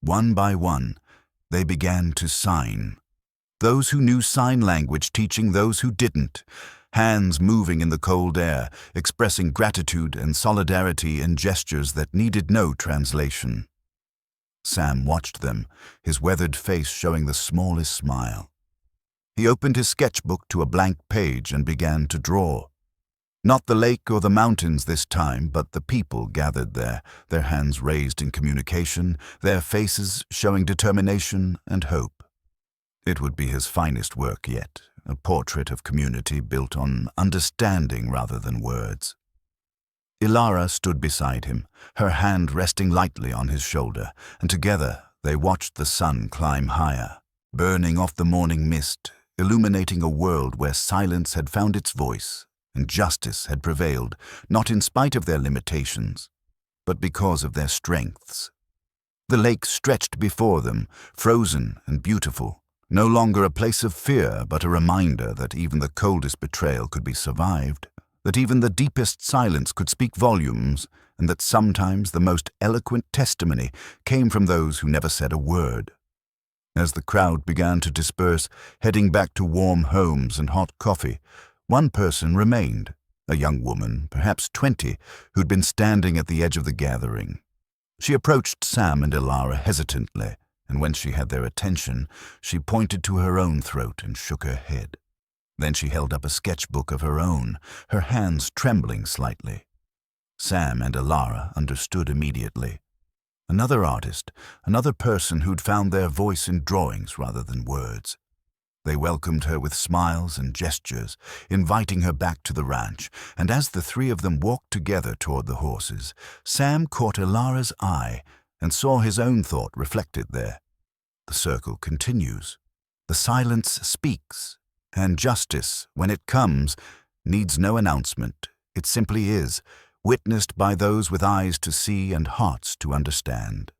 one by one, they began to sign. Those who knew sign language teaching those who didn't, hands moving in the cold air, expressing gratitude and solidarity in gestures that needed no translation. Sam watched them, his weathered face showing the smallest smile. He opened his sketchbook to a blank page and began to draw. Not the lake or the mountains this time, but the people gathered there, their hands raised in communication, their faces showing determination and hope. It would be his finest work yet, a portrait of community built on understanding rather than words. Elara stood beside him, her hand resting lightly on his shoulder, and together they watched the sun climb higher, burning off the morning mist, illuminating a world where silence had found its voice and justice had prevailed, not in spite of their limitations, but because of their strengths. The lake stretched before them, frozen and beautiful, no longer a place of fear, but a reminder that even the coldest betrayal could be survived, that even the deepest silence could speak volumes, and that sometimes the most eloquent testimony came from those who never said a word. As the crowd began to disperse, heading back to warm homes and hot coffee, one person remained, a young woman, perhaps 20, who'd been standing at the edge of the gathering. She approached Sam and Elara hesitantly, and when she had their attention, she pointed to her own throat and shook her head. Then she held up a sketchbook of her own, her hands trembling slightly. Sam and Elara understood immediately. Another artist, another person who'd found their voice in drawings rather than words. They welcomed her with smiles and gestures, inviting her back to the ranch, and as the three of them walked together toward the horses, Sam caught Elara's eye and saw his own thought reflected there. The circle continues. The silence speaks, and justice, when it comes, needs no announcement. It simply is, witnessed by those with eyes to see and hearts to understand.